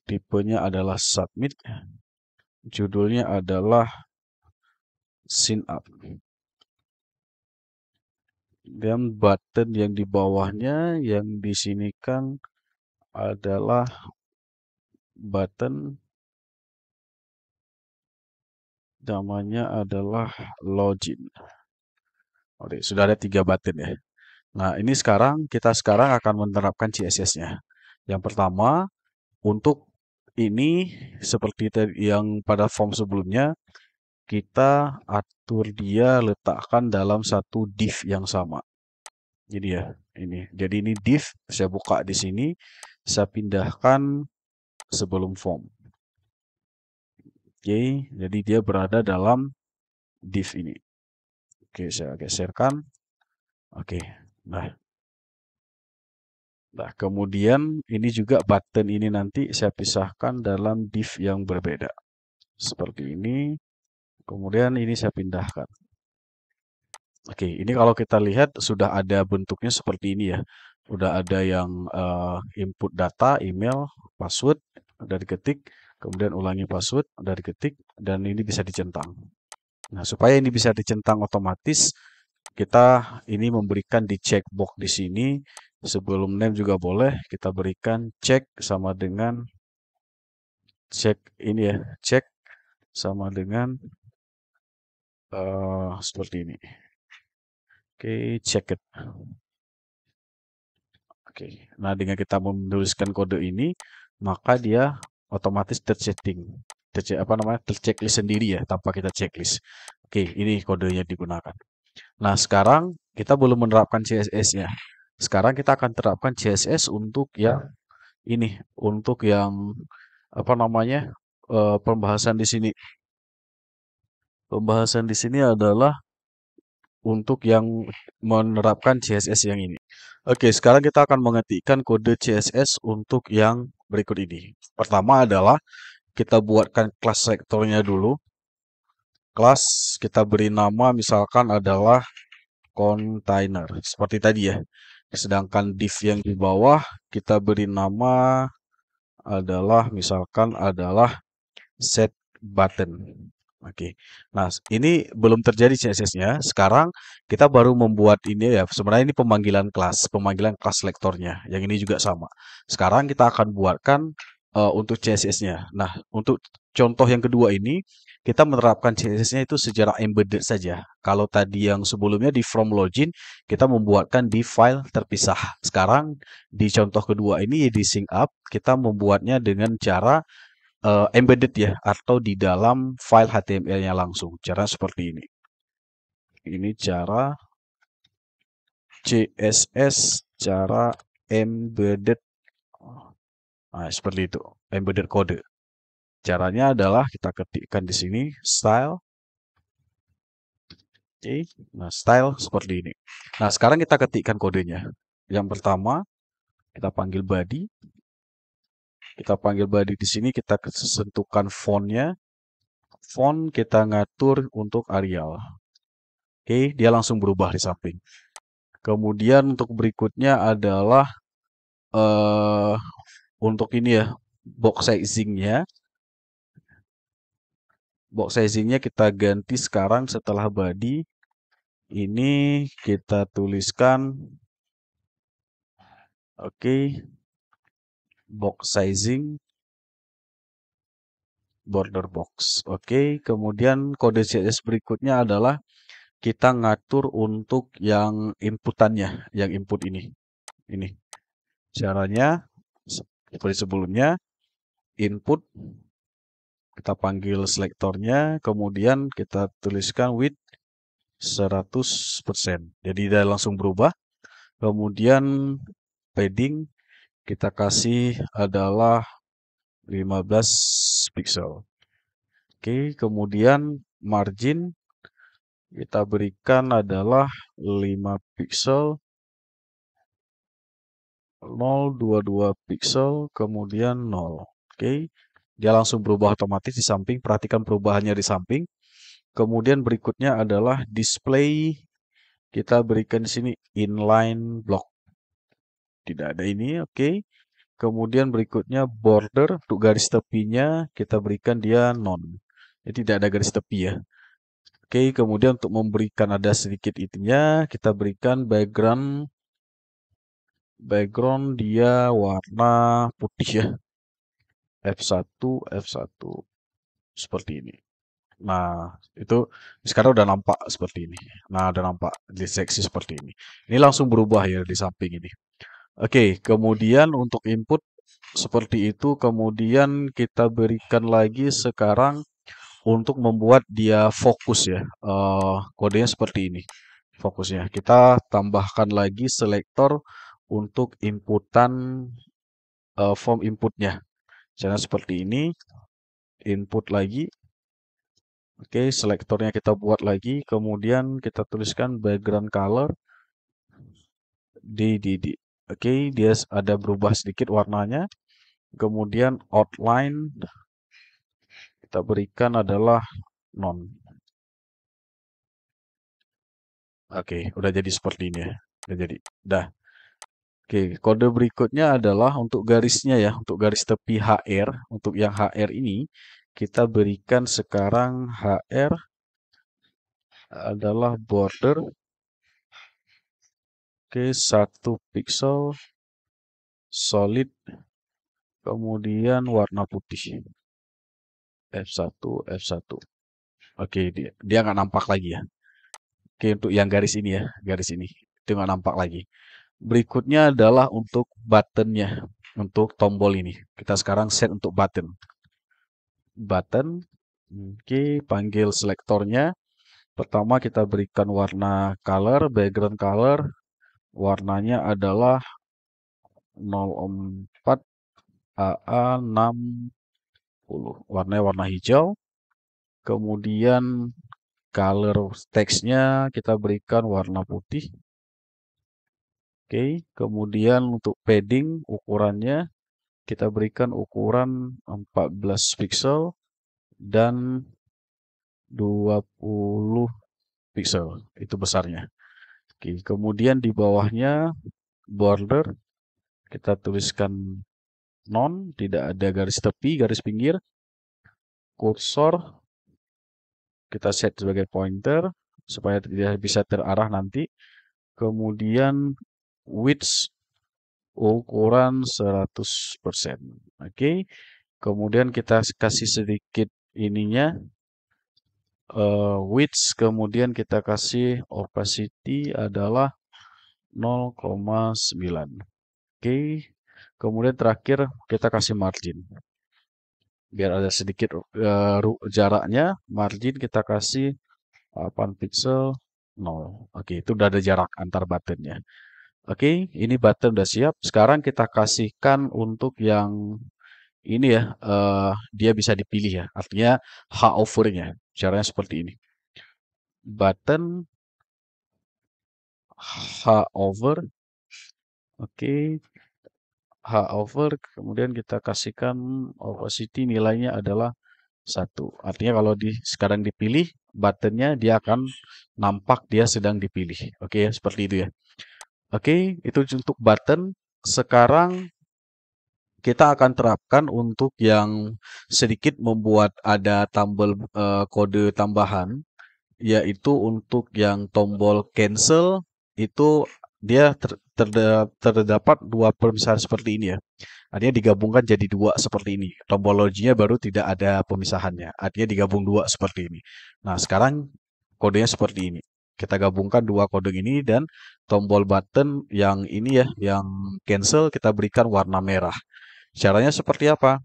tipenya adalah submit. Judulnya adalah sign up. Dan button yang di bawahnya yang disinikan adalah button namanya adalah login. Oke, sudah ada 3 button ya. Nah, ini kita sekarang akan menerapkan CSS-nya. Yang pertama, untuk ini seperti yang pada form sebelumnya, kita atur dia letakkan dalam satu div yang sama. Jadi ya, ini. Jadi ini div, saya buka di sini, saya pindahkan sebelum form. Oke, jadi dia berada dalam div ini. Oke, saya geserkan. Oke, nah kemudian ini juga button ini nanti saya pisahkan dalam div yang berbeda. Seperti ini. Kemudian ini saya pindahkan. Oke, ini kalau kita lihat sudah ada bentuknya seperti ini ya. Sudah ada yang input data, email, password, dari ketik, kemudian ulangi password, dari ketik, dan ini bisa dicentang. Nah, supaya ini bisa dicentang otomatis, kita ini memberikan di checkbox di sini. Sebelum name juga boleh, kita berikan check sama dengan check ini ya, check sama dengan seperti ini. Oke, check it. Oke, nah dengan kita menuliskan kode ini, maka dia otomatis terchecklist sendiri ya, tanpa kita checklist. Oke, ini kodenya digunakan. Nah, sekarang kita belum menerapkan CSS-nya. Sekarang kita akan terapkan CSS untuk yang ini, untuk yang apa namanya, pembahasan di sini. Pembahasan di sini adalah untuk yang menerapkan CSS yang ini. Oke, sekarang kita akan mengetikkan kode CSS untuk yang berikut ini. Pertama adalah kita buatkan kelas sektornya dulu. Kelas kita beri nama misalkan adalah container, seperti tadi ya. Sedangkan div yang di bawah kita beri nama adalah misalkan adalah set button. Oke. Nah, ini belum terjadi CSS-nya. Sekarang kita baru membuat ini ya. Sebenarnya ini pemanggilan kelas lektornya. Yang ini juga sama. Sekarang kita akan buatkan untuk CSS-nya. Nah, untuk contoh yang kedua ini, kita menerapkan CSS-nya itu secara embedded saja. Kalau tadi yang sebelumnya di from login, kita membuatkan di file terpisah. Sekarang di contoh kedua ini di sync up, kita membuatnya dengan cara embedded ya, atau di dalam file HTML-nya langsung. Cara seperti ini. Ini cara CSS, cara embedded. Nah, seperti itu, embedded kode. Caranya adalah kita ketikkan di sini style. Oke, nah style seperti ini. Nah, sekarang kita ketikkan kodenya. Yang pertama, kita panggil body. Kita panggil body di sini, kita sentuhkan fontnya. Font kita ngatur untuk Arial. Oke, dia langsung berubah di samping. Kemudian untuk berikutnya adalah untuk ini ya, box sizingnya. Box sizingnya kita ganti sekarang setelah body. Ini kita tuliskan, oke, box sizing border box. Oke, kemudian kode CSS berikutnya adalah kita ngatur untuk yang inputannya, yang input ini. Ini caranya seperti sebelumnya, input kita panggil selektornya, kemudian kita tuliskan width 100%. Jadi dia langsung berubah. Kemudian padding kita kasih adalah 15 pixel. Oke, kemudian margin kita berikan adalah 5 pixel, 0,22 pixel, kemudian 0. Oke, dia langsung berubah otomatis di samping. Perhatikan perubahannya di samping. Kemudian berikutnya adalah display. Kita berikan di sini inline block. Tidak ada ini, oke. Kemudian berikutnya border, untuk garis tepinya kita berikan dia none. Jadi tidak ada garis tepi ya. Oke, kemudian untuk memberikan ada sedikit itunya, kita berikan background. Background dia warna putih ya. F1, F1. Seperti ini. Nah, itu sekarang udah nampak seperti ini. Nah, udah nampak di seksi seperti ini. Ini langsung berubah ya di samping ini. Oke, kemudian untuk input seperti itu. Kemudian kita berikan lagi sekarang untuk membuat dia fokus ya. Kodenya seperti ini. Fokusnya. Kita tambahkan lagi selektor untuk inputan form inputnya. Misalnya seperti ini. Input lagi. Oke, selektornya kita buat lagi. Kemudian kita tuliskan background color. di. Oke, dia ada berubah sedikit warnanya. Kemudian outline kita berikan adalah none. Oke, udah jadi seperti ini ya. Udah jadi. Dah. Oke, kode berikutnya adalah untuk garisnya ya, untuk garis tepi HR. Untuk yang HR ini kita berikan sekarang HR adalah border. Oke, 1 pixel solid. Kemudian warna putih. F1, F1. Oke, dia nggak nampak lagi ya. Oke, untuk yang garis ini ya, garis ini. Itu nggak nampak lagi. Berikutnya adalah untuk buttonnya, untuk tombol ini. Kita sekarang set untuk button. Button, oke, panggil selektornya. Pertama kita berikan warna color, background color. Warnanya adalah 04 AA60. Warnanya warna hijau. Kemudian color teksnya kita berikan warna putih. Oke, kemudian untuk padding ukurannya kita berikan ukuran 14 pixel dan 20 pixel. Itu besarnya. Oke, kemudian di bawahnya border kita tuliskan none, tidak ada garis tepi, garis pinggir. Kursor kita set sebagai pointer supaya dia bisa terarah nanti. Kemudian width ukuran 100%. Oke. Kemudian kita kasih sedikit ininya width, kemudian kita kasih opacity adalah 0,9. Oke. Kemudian terakhir kita kasih margin. Biar ada sedikit jaraknya, margin kita kasih 8 pixel. 0. Oke, itu udah ada jarak antar buttonnya. Oke, ini button udah siap. Sekarang kita kasihkan untuk yang ini ya, dia bisa dipilih ya. Artinya hover-nya. Caranya seperti ini. Button hover. Oke, hover. Kemudian kita kasihkan opacity nilainya adalah 1. Artinya kalau sekarang dipilih, buttonnya dia akan nampak dia sedang dipilih. Oke ya, seperti itu ya. Oke, itu untuk button. Sekarang kita akan terapkan untuk yang sedikit membuat ada kode tambahan, yaitu untuk yang tombol cancel itu dia terdapat dua pemisahan seperti ini ya. Artinya digabungkan jadi dua seperti ini. Tombol loginya baru tidak ada pemisahannya. Artinya digabung dua seperti ini. Nah, sekarang kodenya seperti ini. Kita gabungkan dua kode ini dan tombol button yang ini ya, yang cancel kita berikan warna merah. Caranya seperti apa?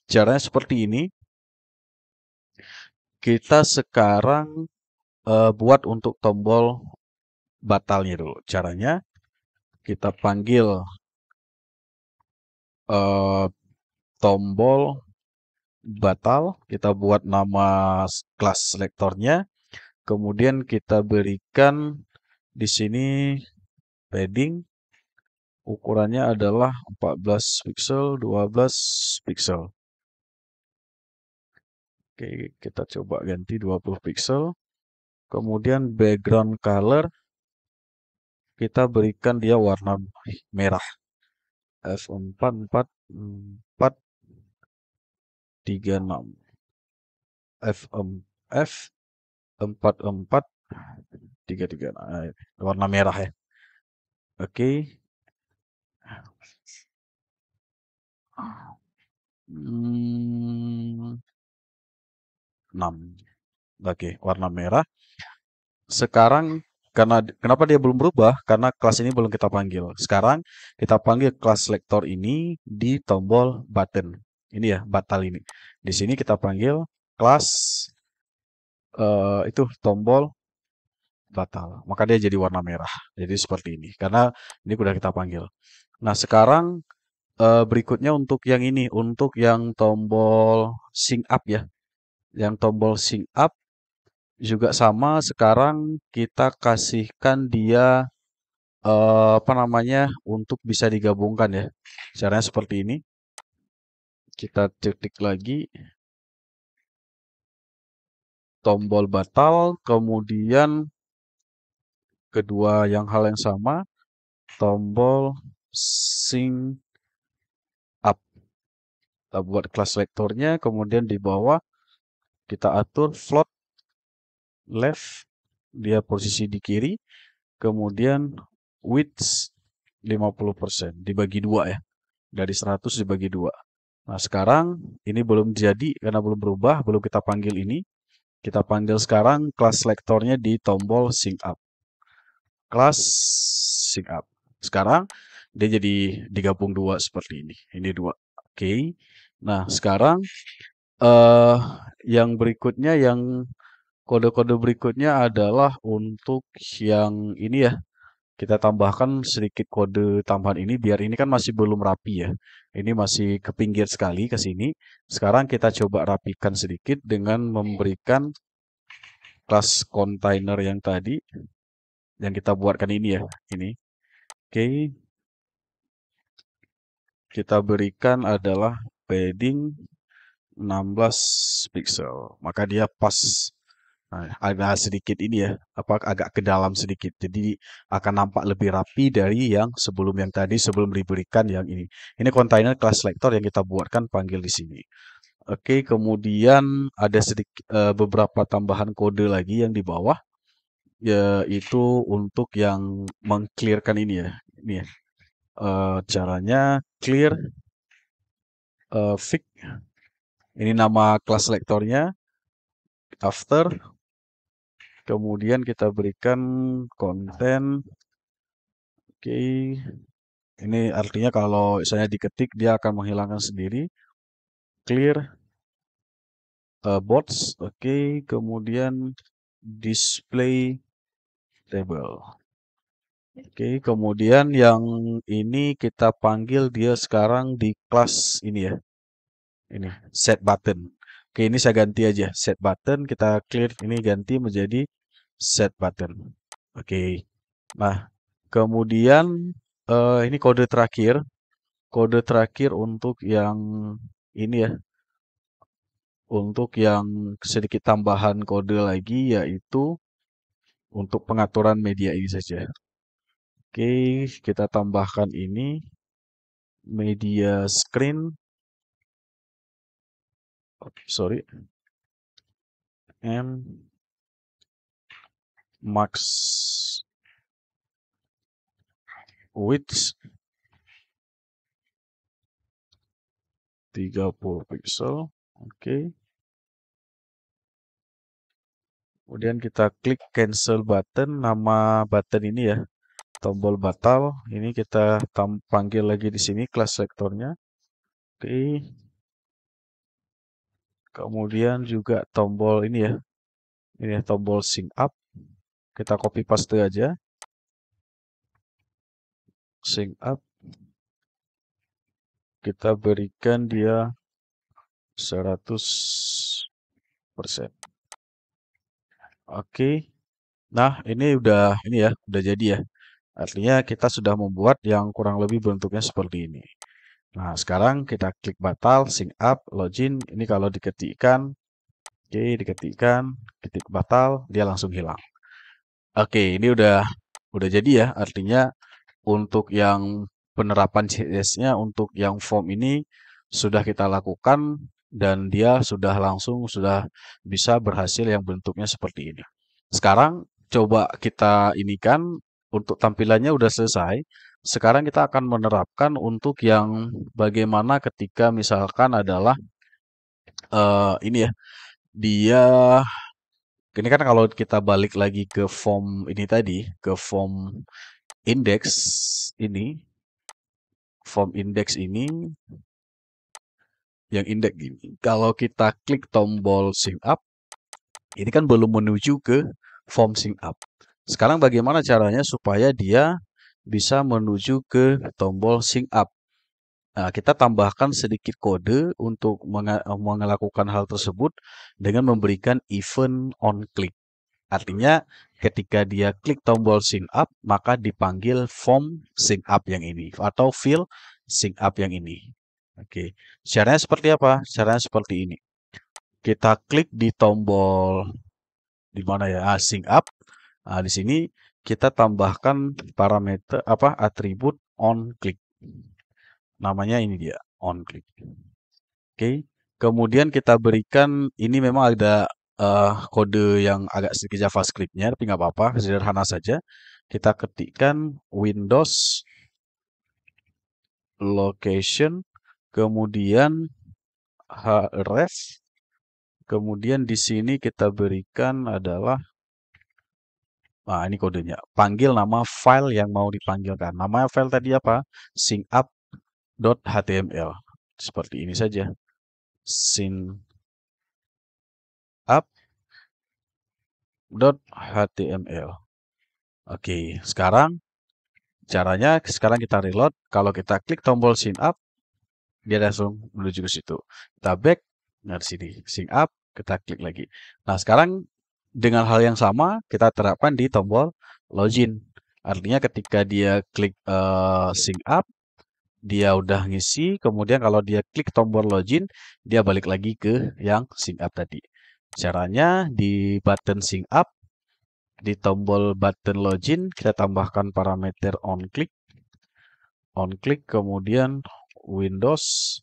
Caranya seperti ini. Kita sekarang buat untuk tombol batalnya dulu. Caranya kita panggil eh, tombol batal, kita buat nama kelas selektornya, kemudian kita berikan di sini padding, ukurannya adalah 14 pixel, 12 pixel. Oke, kita coba ganti 20 pixel. Kemudian background color kita berikan dia warna merah. F4 436 F4433. Nah, warna merah ya. Oke. Hmm, 6. Oke, warna merah. Sekarang kenapa dia belum berubah? Karena kelas ini belum kita panggil. Sekarang kita panggil kelas selector ini di tombol button. Ini ya, batal ini. Di sini kita panggil kelas itu tombol batal. Maka dia jadi warna merah. Jadi seperti ini. Karena ini sudah kita panggil. Nah, sekarang berikutnya untuk yang ini, untuk yang tombol sync up ya. Yang tombol sync up juga sama. Sekarang kita kasihkan dia apa namanya untuk bisa digabungkan ya. Caranya seperti ini. Kita ketik lagi tombol batal, kemudian kedua hal yang sama, tombol sync up. Kita buat kelas vektornya, kemudian di bawah kita atur float left, dia posisi di kiri, kemudian width 50%, dibagi dua ya. Dari 100 dibagi dua. Nah, sekarang ini belum jadi karena belum berubah, belum kita panggil ini. Kita panggil sekarang kelas selektornya di tombol sync up. Kelas sync up. Sekarang dia jadi digabung dua seperti ini. Ini dua. Oke. Nah, sekarang eh yang berikutnya yang kode-kode berikutnya adalah untuk yang ini ya. Kita tambahkan sedikit kode tambahan ini biar ini kan masih belum rapi ya. Ini masih ke pinggir sekali ke sini. Sekarang kita coba rapikan sedikit dengan memberikan kelas container yang tadi yang kita buatkan ini ya. Ini. Oke, kita berikan adalah padding 16 pixel. Maka dia pas. Nah, agak sedikit ini ya, apa agak ke dalam sedikit. Jadi akan nampak lebih rapi dari yang sebelum yang tadi sebelum diberikan yang ini. Ini kontainer kelas selector yang kita buatkan panggil di sini. Oke, kemudian ada sedikit beberapa tambahan kode lagi yang di bawah yaitu untuk yang mengclearkan ini ya. Ini ya. Caranya clear fig. Ini nama kelas selektornya. After kemudian kita berikan konten. Oke, ini artinya kalau saya diketik dia akan menghilangkan sendiri. Clear box. Oke, kemudian display table. Oke, kemudian yang ini kita panggil dia sekarang di kelas ini ya. Ini set button. Oke, ini saya ganti aja set button. Kita clear ini ganti menjadi set button. Oke. Nah, kemudian ini kode terakhir. Kode terakhir untuk yang ini ya. Untuk yang sedikit tambahan kode lagi yaitu untuk pengaturan media ini saja. Oke, kita tambahkan ini media screen. Sorry. And max width 30 pixel. Oke. Kemudian kita klik cancel button, nama button ini ya, tombol batal. Ini kita panggil lagi di sini class selectornya. Oke. Kemudian juga tombol ini ya. Ini ya tombol sync up. Kita copy paste aja. Sync up. Kita berikan dia 100%. Oke. Nah, ini udah jadi ya. Artinya kita sudah membuat yang kurang lebih bentuknya seperti ini. Nah, sekarang kita klik batal, sync up, login. Ini kalau diketikkan, oke, diketikkan, ketik batal, dia langsung hilang. Oke, ini udah jadi ya. Artinya untuk yang penerapan CSS-nya untuk yang form ini sudah kita lakukan dan dia sudah bisa berhasil yang bentuknya seperti ini. Sekarang coba kita inikan untuk tampilannya udah selesai. Sekarang kita akan menerapkan untuk yang bagaimana ketika misalkan adalah ini ya, dia ini kan kalau kita balik lagi ke form ini tadi, ke form index ini, form index ini yang indeks gini. Kalau kita klik tombol sync up, ini kan belum menuju ke form sync up. Sekarang bagaimana caranya supaya dia bisa menuju ke tombol sync up? Nah, kita tambahkan sedikit kode untuk melakukan hal tersebut dengan memberikan event on click. Artinya ketika dia klik tombol sync up, maka dipanggil form sync up yang ini atau field sync up yang ini. Oke, caranya seperti apa? Caranya seperti ini. Kita klik di tombol di mana ya? Sync up. Nah, di sini kita tambahkan parameter atribut on click. Namanya ini dia, on click. Oke. Kemudian kita berikan ini memang ada kode yang agak sedikit JavaScript-nya, tapi nggak apa-apa, sederhana saja. Kita ketikkan Windows location, kemudian href, kemudian di sini kita berikan adalah, nah ini kodenya, panggil nama file yang mau dipanggilkan. Nama file tadi apa? syncup.html. Seperti ini saja. syncup.html. Oke, sekarang kita reload. Kalau kita klik tombol sync up, dia langsung menuju ke situ. Kita back, nah di sini sync up, kita klik lagi. Nah, sekarang dengan hal yang sama kita terapkan di tombol login. Artinya ketika dia klik sync up, dia udah ngisi, kemudian kalau dia klik tombol login, dia balik lagi ke yang sync up tadi. Caranya di button sync up, di tombol button login, kita tambahkan parameter on click, kemudian Windows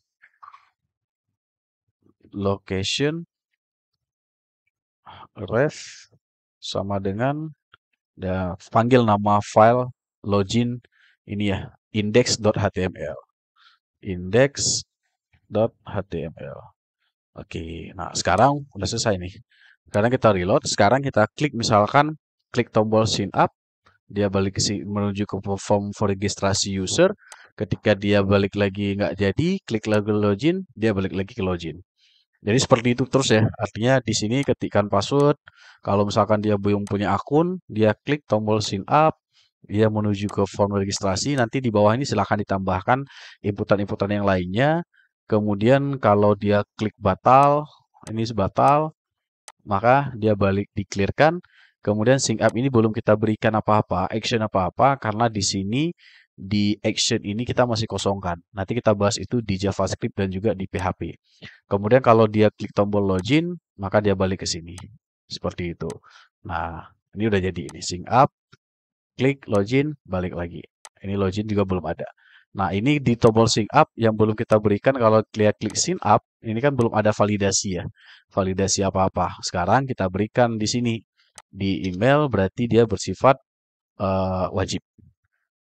location ref sama dengan panggil nama file login ini ya, index.html. Index.html. Oke, nah sekarang udah selesai nih. Sekarang kita reload, sekarang kita klik misalkan klik tombol sign up, dia balik menuju ke form for registrasi user. Ketika dia balik lagi nggak jadi, klik lagi login, dia balik lagi ke login. Jadi seperti itu terus ya. Artinya di sini ketikkan password. Kalau misalkan dia belum punya akun, dia klik tombol sign up, dia menuju ke form registrasi. Nanti di bawah ini silahkan ditambahkan inputan-inputan yang lainnya. Kemudian kalau dia klik batal, ini batal, maka dia balik di-clearkan. Kemudian sync up ini belum kita berikan apa-apa, action apa-apa, karena di sini di action ini kita masih kosongkan. Nanti kita bahas itu di JavaScript dan juga di PHP. Kemudian kalau dia klik tombol login, maka dia balik ke sini. Seperti itu. Nah, ini udah jadi ini. Sync up, klik login, balik lagi. Ini login juga belum ada. Nah, ini di tombol sync up yang belum kita berikan kalau lihat klik sync up, ini kan belum ada validasi ya. Validasi apa-apa. Sekarang kita berikan di sini. Di email berarti dia bersifat wajib.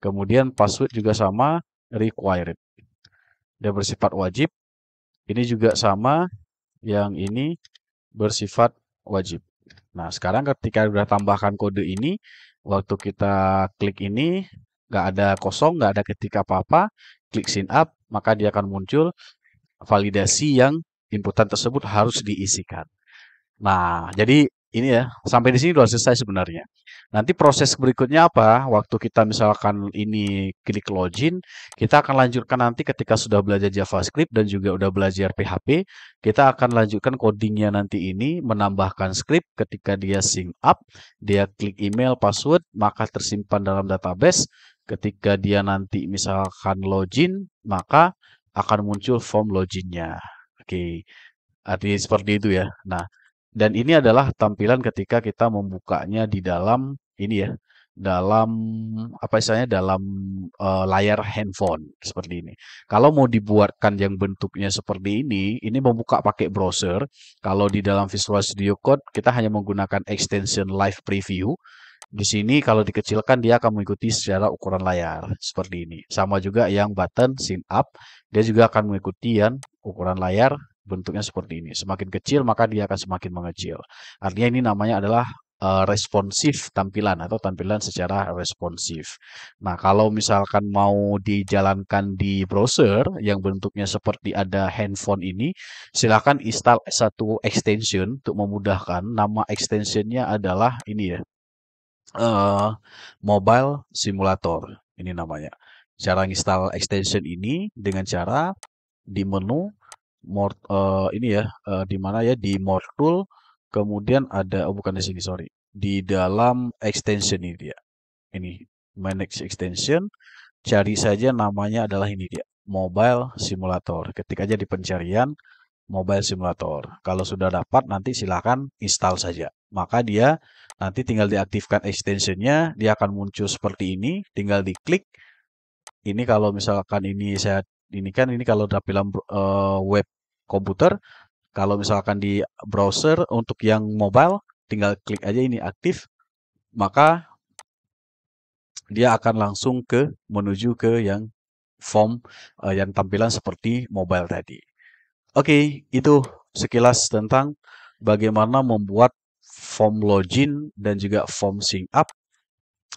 Kemudian password juga sama, required. Dia bersifat wajib. Ini juga sama, yang ini bersifat wajib. Nah, sekarang ketika sudah tambahkan kode ini, waktu kita klik ini, nggak ada kosong, nggak ada ketik apa-apa, klik sign up, maka dia akan muncul validasi yang inputan tersebut harus diisikan. Nah, jadi ini ya, sampai di sini sudah selesai sebenarnya. Nanti proses berikutnya apa? Waktu kita misalkan ini klik login, kita akan lanjutkan nanti ketika sudah belajar JavaScript dan juga udah belajar PHP, kita akan lanjutkan codingnya nanti ini, menambahkan script ketika dia sync up, dia klik email, password, maka tersimpan dalam database. Ketika dia nanti misalkan login, maka akan muncul form loginnya. Oke, artinya seperti itu ya. Nah, dan ini adalah tampilan ketika kita membukanya di dalam ini ya, dalam apa istilahnya dalam layar handphone seperti ini. Kalau mau dibuatkan yang bentuknya seperti ini membuka pakai browser. Kalau di dalam Visual Studio Code kita hanya menggunakan extension Live Preview. Di sini kalau dikecilkan dia akan mengikuti secara ukuran layar seperti ini. Sama juga yang button sign up, dia juga akan mengikuti yang ukuran layar bentuknya seperti ini. Semakin kecil maka dia akan semakin mengecil. Artinya ini namanya adalah responsif tampilan atau tampilan secara responsif. Nah, kalau misalkan mau dijalankan di browser yang bentuknya seperti ada handphone ini, silakan install satu extension untuk memudahkan. Nama extensionnya adalah ini ya, Mobile Simulator, ini namanya. Cara install extension ini dengan cara di menu ini ya, di mana ya, di More Tool, kemudian ada, oh bukan di sini, sorry. Di dalam extension ini dia. Ini, Manage Extension, cari saja namanya adalah ini dia, Mobile Simulator. Ketik aja di pencarian, Mobile Simulator. Kalau sudah dapat, nanti silakan install saja. Maka dia nanti tinggal diaktifkan extensionnya, dia akan muncul seperti ini. Tinggal diklik. Ini kalau misalkan ini saya ini kalau tampilan web komputer. Kalau misalkan di browser untuk yang mobile, tinggal klik aja ini aktif. Maka dia akan langsung menuju ke yang form yang tampilan seperti mobile tadi. Oke, itu sekilas tentang bagaimana membuat form login dan juga form sync up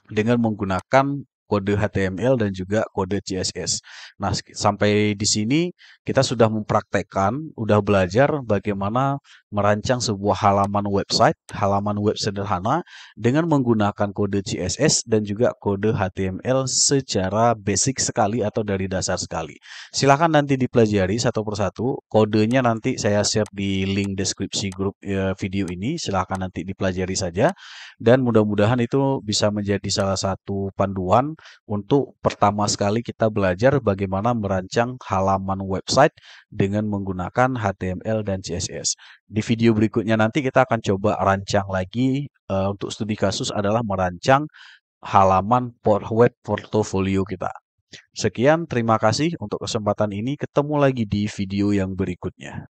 dengan menggunakan kode HTML dan juga kode CSS. Nah, sampai di sini kita sudah mempraktekkan, sudah belajar bagaimana merancang sebuah halaman web sederhana dengan menggunakan kode CSS dan juga kode HTML secara basic sekali atau dari dasar sekali. Silahkan nanti dipelajari satu persatu. Kodenya nanti saya share di link deskripsi grup video ini. Silahkan nanti dipelajari saja. Dan mudah-mudahan itu bisa menjadi salah satu panduan untuk pertama sekali kita belajar bagaimana merancang halaman website dengan menggunakan HTML dan CSS. Di video berikutnya nanti kita akan coba rancang lagi untuk studi kasus adalah merancang halaman web portofolio kita. Sekian, terima kasih untuk kesempatan ini. Ketemu lagi di video yang berikutnya.